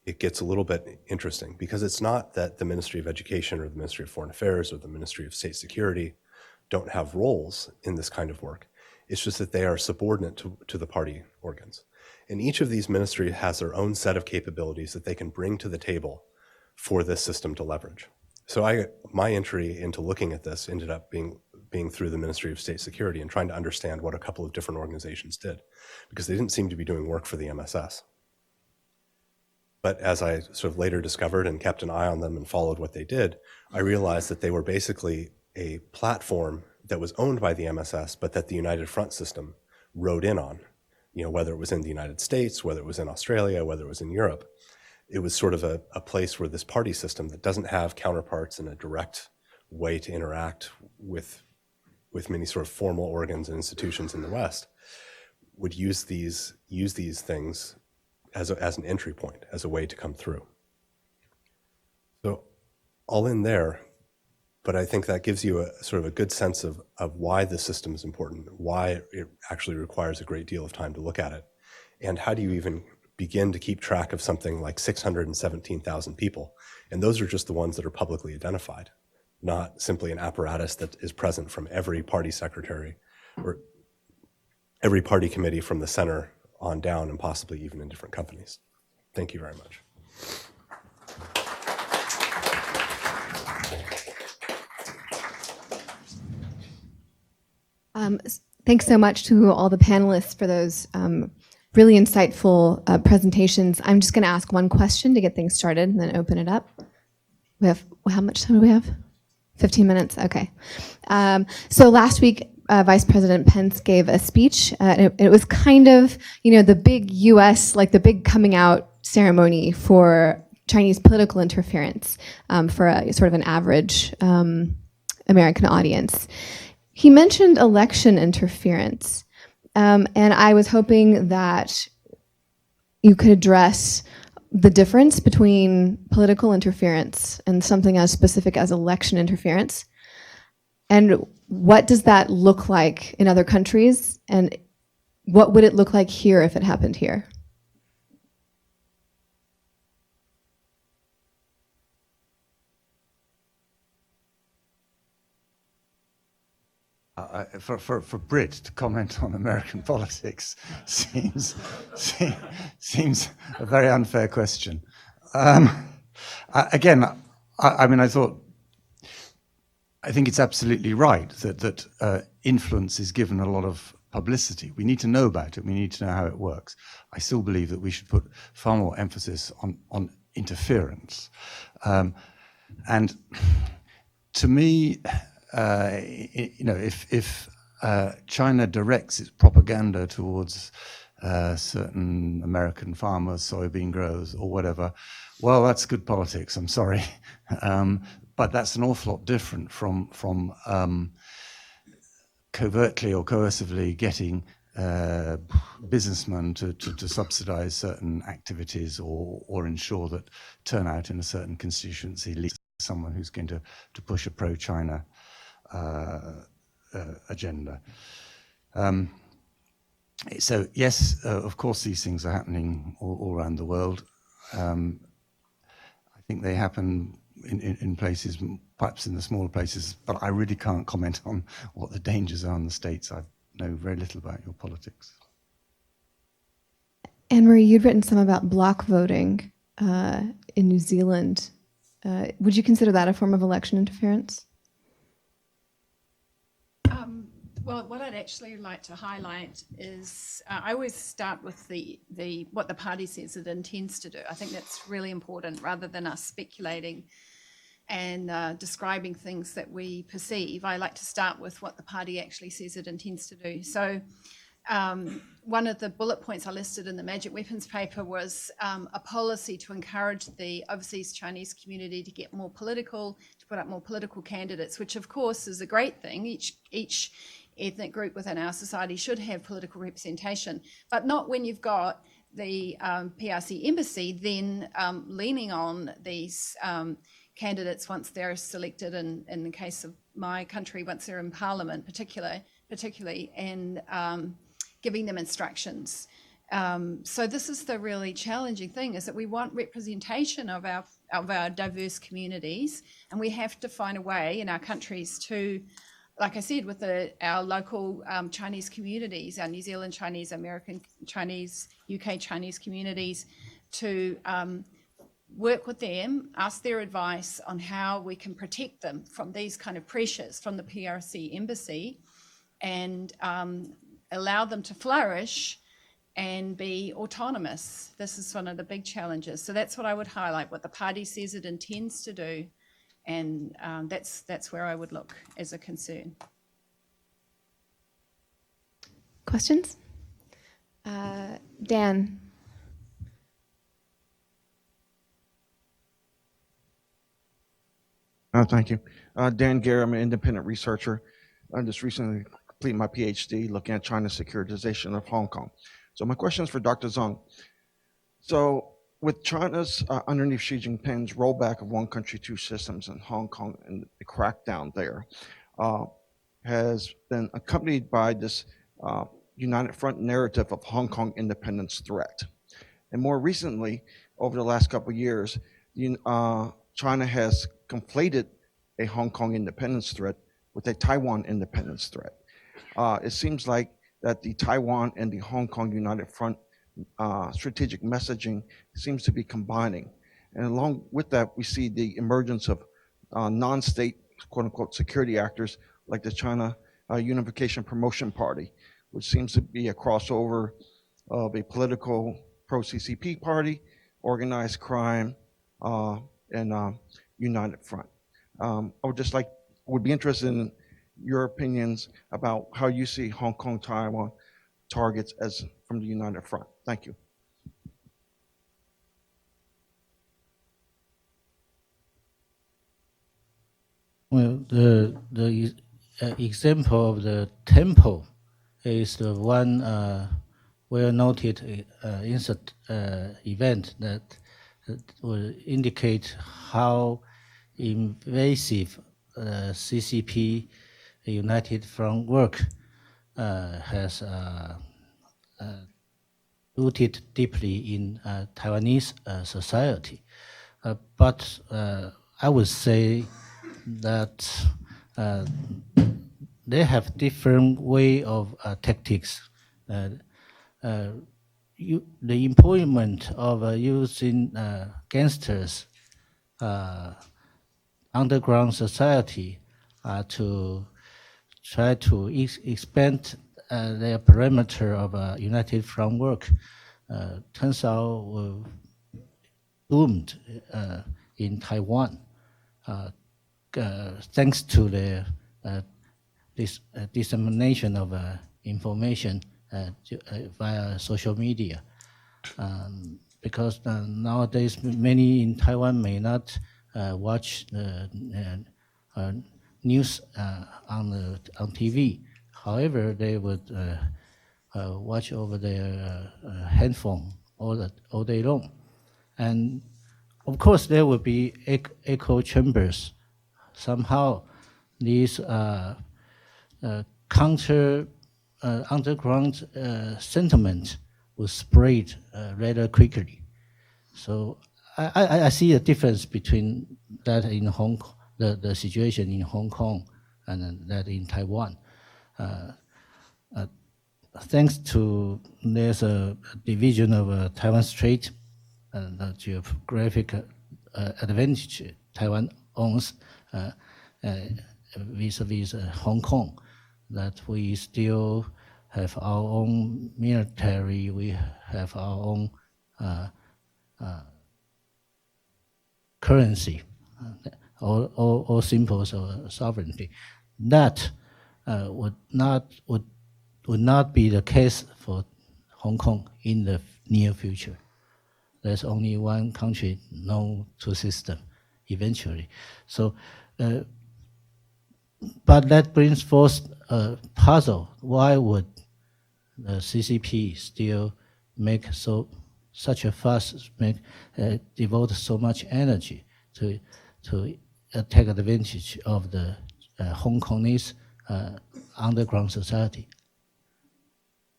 it gets a little bit interesting, because it's not that the Ministry of Education or the Ministry of Foreign Affairs or the Ministry of State Security don't have roles in this kind of work. It's just that they are subordinate to the party organs. And each of these ministries has their own set of capabilities that they can bring to the table for this system to leverage. So my entry into looking at this ended up being through the Ministry of State Security and trying to understand what a couple of different organizations did, because they didn't seem to be doing work for the MSS. But as I sort of later discovered and kept an eye on them and followed what they did, I realized that they were basically a platform that was owned by the MSS, but that the United Front system rode in on, whether it was in the United States, whether it was in Australia, whether it was in Europe. It was sort of a place where this party system that doesn't have counterparts in a direct way to interact with with many sort of formal organs and institutions in the West, would use these things as an entry point, as a way to come through. So all in there, but I think that gives you a sort of a good sense of why the system is important, why it actually requires a great deal of time to look at it, and how do you even begin to keep track of something like 617,000 people. And those are just the ones that are publicly identified, not simply an apparatus that is present from every party secretary or every party committee from the center on down, and possibly even in different companies. Thank you very much. Thanks so much to all the panelists for those really insightful presentations. I'm just going to ask one question to get things started and then open it up. We have, how much time do we have? 15 minutes, okay. So last week, Vice President Pence gave a speech. It was kind of, the big US, like the big coming out ceremony for Chinese political interference for a sort of an average American audience. He mentioned election interference, and I was hoping that you could address the difference between political interference and something as specific as election interference. And what does that look like in other countries? And what would it look like here if it happened here? For Brit to comment on American politics seems a very unfair question. Again, I think it's absolutely right that influence is given a lot of publicity. We need to know about it. We need to know how it works. I still believe that we should put far more emphasis on interference. And to me, if China directs its propaganda towards certain American farmers, soybean growers, or whatever, well, that's good politics. I'm sorry, but that's an awful lot different from covertly or coercively getting businessmen to subsidize certain activities or ensure that turnout in a certain constituency leads to someone who's going to push a pro-China agenda. So yes, of course these things are happening all around the world. I think they happen in places, perhaps in the smaller places, but I really can't comment on what the dangers are in the States. I know very little about your politics. Anne-Marie, you'd written some about block voting in New Zealand. Would you consider that a form of election interference? Well, what I'd actually like to highlight is I always start with what the party says it intends to do. I think that's really important, rather than us speculating and describing things that we perceive. I like to start with what the party actually says it intends to do. So one of the bullet points I listed in the Magic Weapons paper was a policy to encourage the overseas Chinese community to get more political, to put up more political candidates, which of course is a great thing. Each ethnic group within our society should have political representation, but not when you've got the PRC embassy then leaning on these candidates once they're selected, and in the case of my country, once they're in parliament particularly, and giving them instructions. So this is the really challenging thing, is that we want representation of our diverse communities, and we have to find a way in our countries to, like I said, with our local Chinese communities, our New Zealand Chinese, American Chinese, UK Chinese communities, to work with them, ask their advice on how we can protect them from these kind of pressures from the PRC embassy, and allow them to flourish and be autonomous. This is one of the big challenges. So that's what I would highlight, what the party says it intends to do. And that's where I would look as a concern. Questions? Dan. Thank you. Dan Gare, I'm an independent researcher. I just recently completed my PhD looking at China's securitization of Hong Kong. So my question is for Dr. Zhong. So with China's underneath Xi Jinping's rollback of one country, two systems in Hong Kong and the crackdown there has been accompanied by this United Front narrative of Hong Kong independence threat. And more recently, over the last couple of years, China has conflated a Hong Kong independence threat with a Taiwan independence threat. It seems like that the Taiwan and the Hong Kong United Front strategic messaging seems to be combining. And along with that, we see the emergence of non-state, quote unquote, security actors like the China Unification Promotion Party, which seems to be a crossover of a political pro-CCP party, organized crime, and United Front. I would be interested in your opinions about how you see Hong Kong, Taiwan targets as from the United Front. Thank you. Well, the example of the temple is the one well-noted event that will indicate how invasive CCP United Front work has rooted deeply in Taiwanese society. But I would say that they have different way of tactics. The employment of using gangsters, underground society to try to expand their perimeter of United Front work turns out doomed in Taiwan, thanks to the dissemination of information via social media. Because nowadays many in Taiwan may not watch the news on TV. However, they would watch over their handphone all day long. And of course, there will be echo chambers. Somehow, these counter underground sentiment will spread rather quickly. So I see a difference between that in Hong Kong, the situation in Hong Kong and that in Taiwan. Thanks to there's a division of Taiwan Strait, the geographic advantage Taiwan owns vis-a-vis Hong Kong, that we still have our own military, we have our own currency, all symbols of sovereignty. That would not be the case for Hong Kong in the near future. There's only one country, no two system, eventually. So, but that brings forth a puzzle. Why would the CCP still make such a fuss, devote so much energy to take advantage of the Hong Kongese underground society,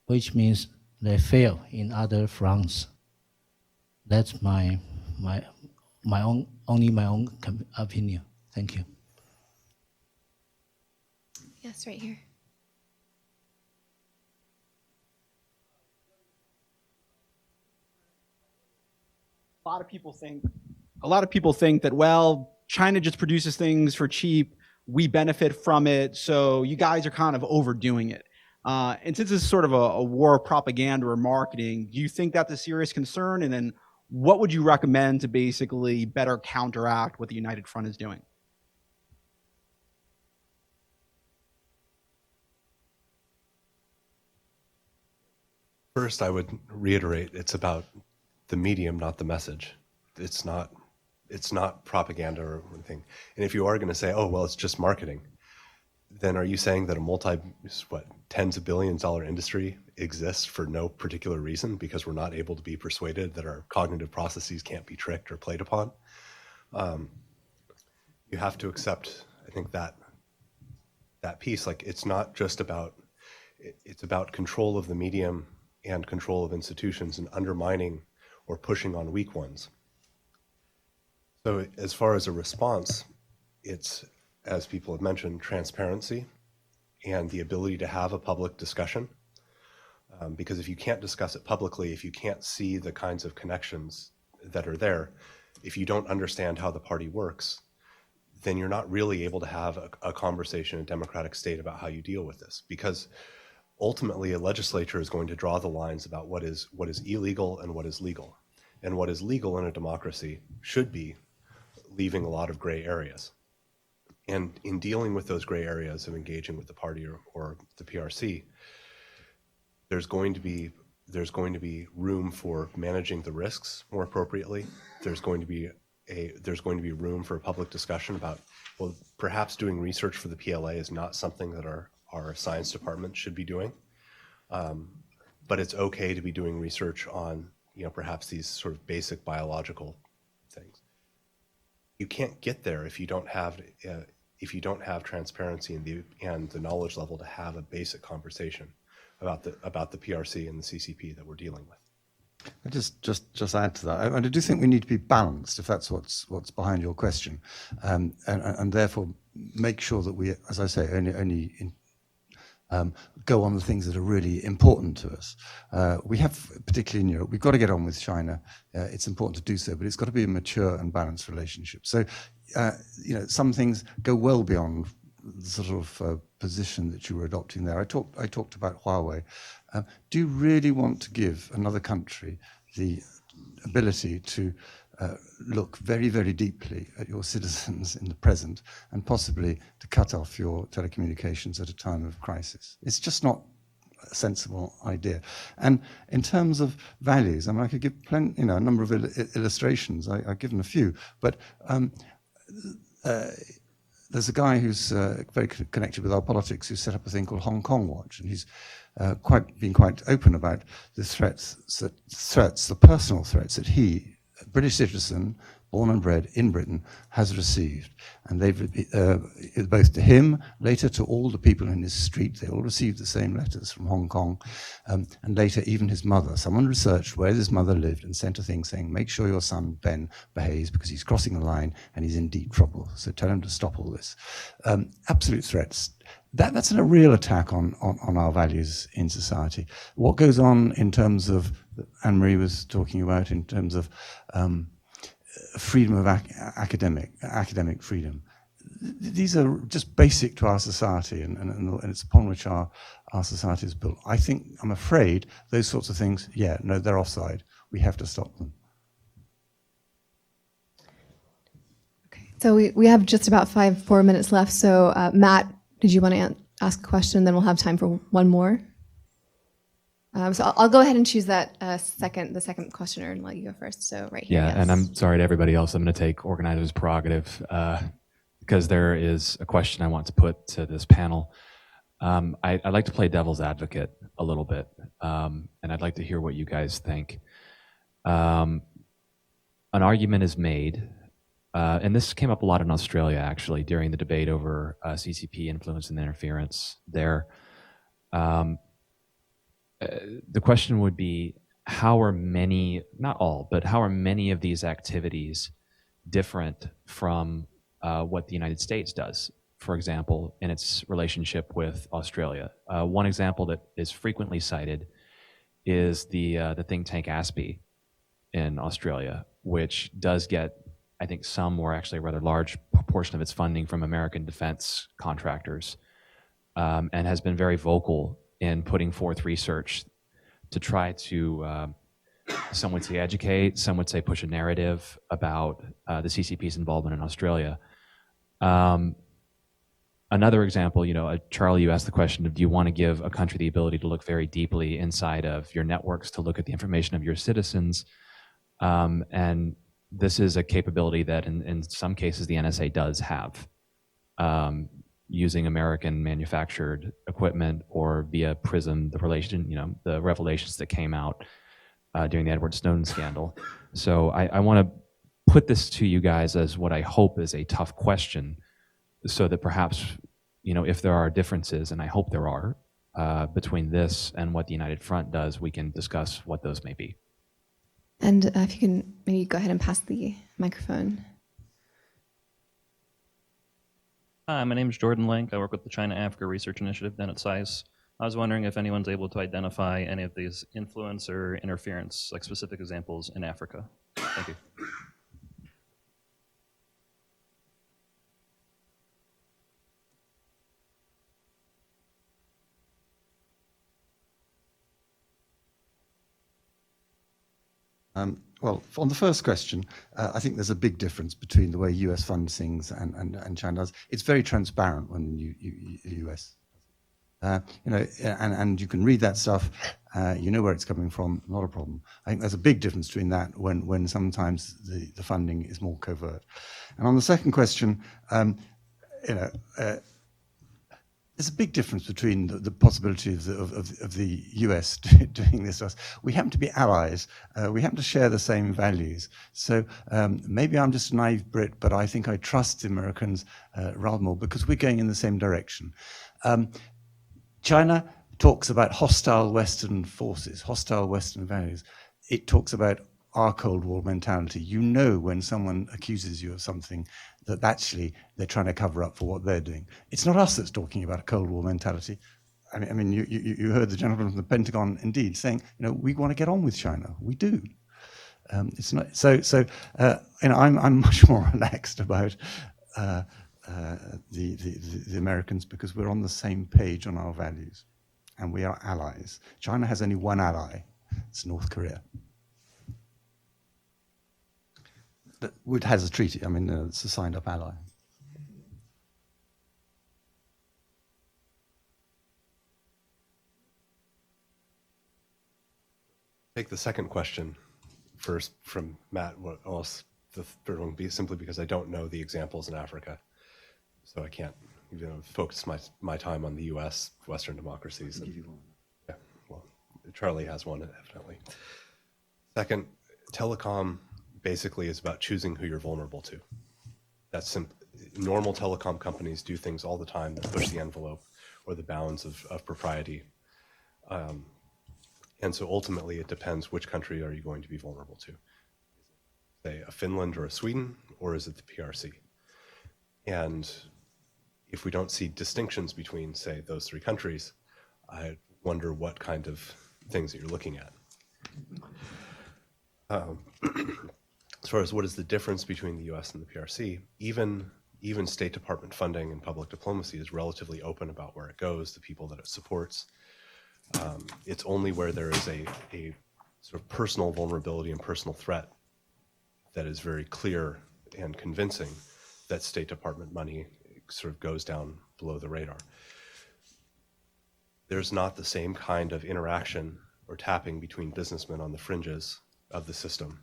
which means they fail in other fronts. That's only my own opinion. Thank you. Yes, right here. A lot of people think that, well, China just produces things for cheap, we benefit from it, so you guys are kind of overdoing it. And since this is sort of a war of propaganda or marketing, do you think that's a serious concern? And then what would you recommend to basically better counteract what the United Front is doing? First, I would reiterate, it's about the medium, not the message. It's not propaganda or anything. And if you are going to say, oh, well, it's just marketing, then are you saying that a tens of billions dollar industry exists for no particular reason because we're not able to be persuaded that our cognitive processes can't be tricked or played upon? You have to accept, I think, that piece. Like, it's not just about, it's about control of the medium and control of institutions and undermining or pushing on weak ones. So as far as a response, it's, as people have mentioned, transparency and the ability to have a public discussion. Because if you can't discuss it publicly, if you can't see the kinds of connections that are there, if you don't understand how the party works, then you're not really able to have a conversation in a democratic state about how you deal with this. Because ultimately, a legislature is going to draw the lines about what is illegal and what is legal. And what is legal in a democracy should be leaving a lot of gray areas. And in dealing with those gray areas of engaging with the party or the PRC, there's going to be room for managing the risks more appropriately. There's going to be room for a public discussion about, well, perhaps doing research for the PLA is not something that our science department should be doing, but it's okay to be doing research on, perhaps these sort of basic biological things. You can't get there if you don't have transparency and the knowledge level to have a basic conversation about the PRC and the CCP that we're dealing with. I just add to that. I do think we need to be balanced, if that's what's behind your question, and therefore make sure that we, as I say, only go on the things that are really important to us. We have, particularly in Europe, we've got to get on with China. It's important to do so, but it's got to be a mature and balanced relationship. So, some things go well beyond the sort of position that you were adopting there. I talked about Huawei. Do you really want to give another country the ability to look very, very deeply at your citizens in the present and possibly to cut off your telecommunications at a time of crisis? It's just not a sensible idea. And in terms of values, I mean, I could give a number of illustrations. I've given a few, but there's a guy who's very connected with our politics who set up a thing called Hong Kong Watch, and he's been quite open about the the personal threats that he, a British citizen, born and bred in Britain, has received. And they've, both to him, later to all the people in his street, they all received the same letters from Hong Kong, and later even his mother. Someone researched where his mother lived and sent a thing saying, make sure your son Ben behaves because he's crossing the line and he's in deep trouble. So tell him to stop all this. Absolute threats. That's a real attack on our values in society. What goes on in terms of, Anne-Marie was talking about, in terms of freedom of academic freedom. These are just basic to our society, and it's upon which our society is built. I'm afraid those sorts of things, they're offside. We have to stop them. Okay, so we have just about 4 minutes left. So Matt, did you want to ask a question? Then we'll have time for one more. So I'll go ahead and choose the second questioner and let you go first. So right here. Yeah, yes. and I'm sorry to everybody else. I'm going to take organizer's prerogative because there is a question I want to put to this panel. I'd like to play devil's advocate a little bit, and I'd like to hear what you guys think. An argument is made, and this came up a lot in Australia, actually, during the debate over CCP influence and interference there. The question would be, how are many, not all, but how are many of these activities different from what the United States does, for example, in its relationship with Australia? One example that is frequently cited is the think tank ASPI in Australia, which does get, I think, some or actually a rather large proportion of its funding from American defense contractors, and has been very vocal in putting forth research to try to, some would say educate, some would say push a narrative about the CCP's involvement in Australia. Another example, Charlie, you asked the question of, do you want to give a country the ability to look very deeply inside of your networks to look at the information of your citizens? And this is a capability that in some cases the NSA does have. using American manufactured equipment or via PRISM, the revelations that came out during the Edward Snowden scandal. So I want to put this to you guys as what I hope is a tough question, so that perhaps, if there are differences, and I hope there are, between this and what the United Front does, we can discuss what those may be. And if you can maybe go ahead and pass the microphone. Hi, my name is Jordan Link. I work with the China-Africa Research Initiative down at SAIS. I was wondering if anyone's able to identify any of these influence or interference, like specific examples in Africa. Thank you. Well, on the first question, I think there's a big difference between the way US funds things and China does. It's very transparent when US. And you can read that stuff, you know where it's coming from, not a problem. I think there's a big difference between that when sometimes the funding is more covert. And on the second question, there's a big difference between the possibility of the US doing this to us. We happen to be allies. We happen to share the same values. So maybe I'm just a naive Brit, but I think I trust the Americans rather more because we're going in the same direction. China talks about hostile Western forces, hostile Western values. It talks about our Cold War mentality. You know when someone accuses you of something that actually they're trying to cover up for what they're doing. It's not us that's talking about a Cold War mentality. I mean, you heard the gentleman from the Pentagon indeed saying, we want to get on with China. We do. It's not so. I'm much more relaxed about the Americans because we're on the same page on our values, and we are allies. China has only one ally. It's North Korea. It has a treaty. I mean, it's a signed-up ally. Take the second question first from Matt. What else? The third one be simply because I don't know the examples in Africa, so I can't focus my time on the U.S. Western democracies. Yeah, well, Charlie has one evidently. Second, telecom basically is about choosing who you're vulnerable to. That's simple. Normal telecom companies do things all the time that push the envelope or the bounds of propriety. And so ultimately it depends which country are you going to be vulnerable to. Say a Finland or a Sweden, or is it the PRC? And if we don't see distinctions between, say, those three countries, I wonder what kind of things that you're looking at. As far as what is the difference between the US and the PRC, even State Department funding and public diplomacy is relatively open about where it goes, the people that it supports. It's only where there is a sort of personal vulnerability and personal threat that is very clear and convincing that State Department money sort of goes down below the radar. There's not the same kind of interaction or tapping between businessmen on the fringes of the system,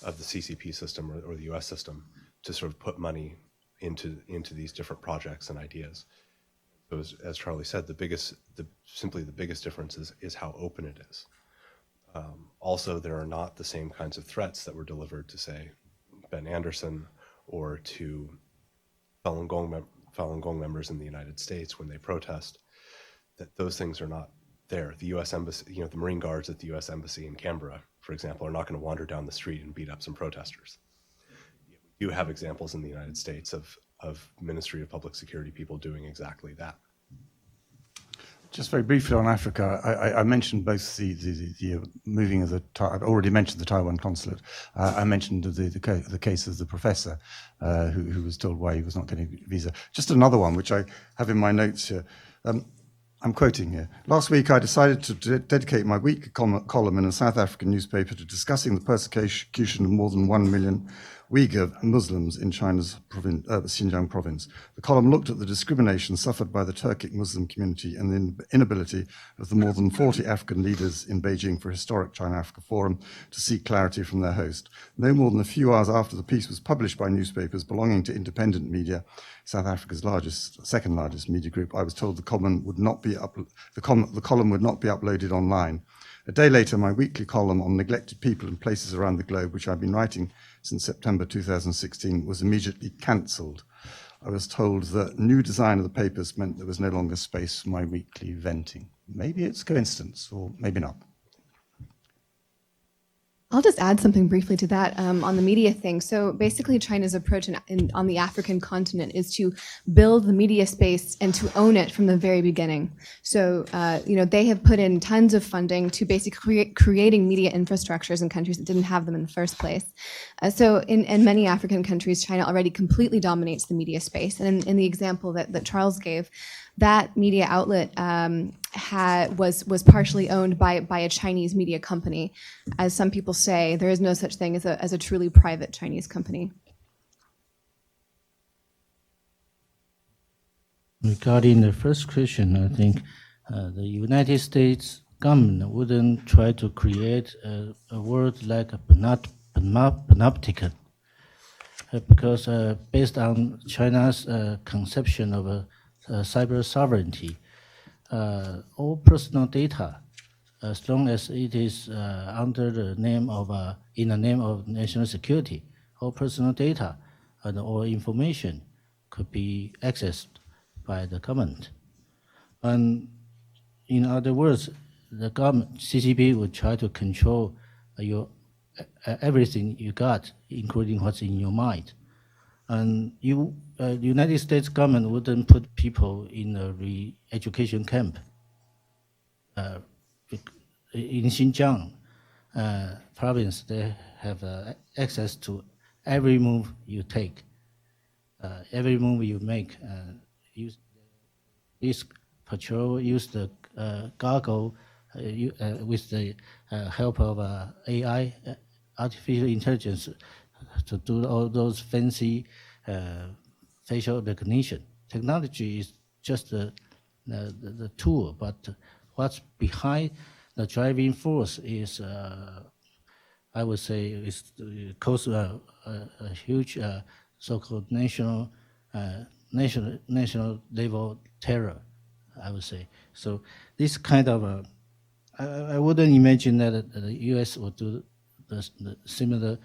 of the CCP system or the US system, to sort of put money into these different projects and ideas. So as Charlie said, simply the biggest difference is how open it is. Also, there are not the same kinds of threats that were delivered to, say, Ben Anderson or to Falun Gong members in the United States when they protest. That those things are not there. The U.S. Embassy, the Marine Guards at the U.S. Embassy in Canberra, for example, are not going to wander down the street and beat up some protesters. We do have examples in the United States of Ministry of Public Security people doing exactly that. Just very briefly on Africa, I mentioned both the moving of I've already mentioned the Taiwan consulate. I mentioned the case of the professor who was told why he was not getting a visa. Just another one, which I have in my notes here. I'm quoting here. Last week, I decided to dedicate my weekly column in a South African newspaper to discussing the persecution of more than 1 million Uyghur Muslims in China's Xinjiang province. The column looked at the discrimination suffered by the Turkic Muslim community and the inability of the more than 40 African leaders in Beijing for a historic China-Africa forum to seek clarity from their host. No more than a few hours after the piece was published by newspapers belonging to independent media, South Africa's second largest media group, I was told the column would not be uploaded online. A day later, my weekly column on neglected people and places around the globe, which I've been writing since September 2016, was immediately cancelled. I was told that new design of the papers meant there was no longer space for my weekly venting. Maybe it's coincidence, or maybe not. I'll just add something briefly to that on the media thing. So basically, China's approach on the African continent is to build the media space and to own it from the very beginning. So they have put in tons of funding to basically creating media infrastructures in countries that didn't have them in the first place. So in many African countries, China already completely dominates the media space. And in the example that Charles gave, that media outlet was partially owned by a Chinese media company. As some people say, there is no such thing as a truly private Chinese company. Regarding the first question, I think the United States government wouldn't try to create a word like a panopticon, because based on China's conception of cyber sovereignty, all personal data, as long as it is under the name of in the name of national security, all personal data and all information could be accessed by the government. And in other words, the government, CCP, would try to control your everything you got, including what's in your mind. And the United States government wouldn't put people in a re-education camp. In Xinjiang province, they have access to every move you take, every move you make. Use this patrol, use the goggle with the help of AI, artificial intelligence, to do all those fancy facial recognition. Technology is just the tool, but what's behind the driving force is, I would say, is cause a huge so-called national level terror, I would say. So this kind of I wouldn't imagine that the U.S. would do the similar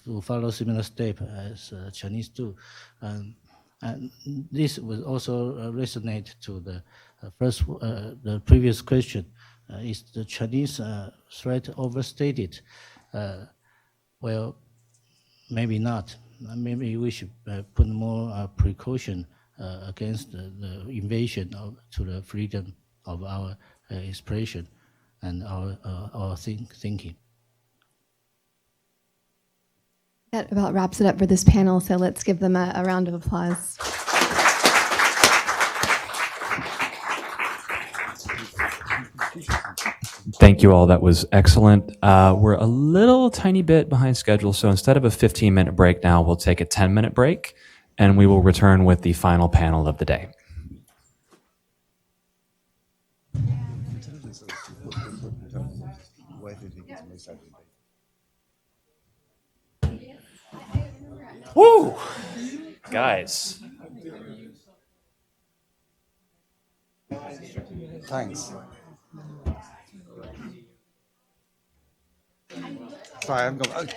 to follow similar step as Chinese do, and this will also resonate to the the previous question. Is the Chinese threat overstated? Well, maybe not. Maybe we should put more precaution against the invasion to the freedom of our expression and our thinking. That about wraps it up for this panel, so let's give them a round of applause. Thank you all. That was excellent. We're a little tiny bit behind schedule, so instead of a 15-minute break now, we'll take a 10-minute break, and we will return with the final panel of the day. Woo! Guys. Thanks. Sorry, I'm going.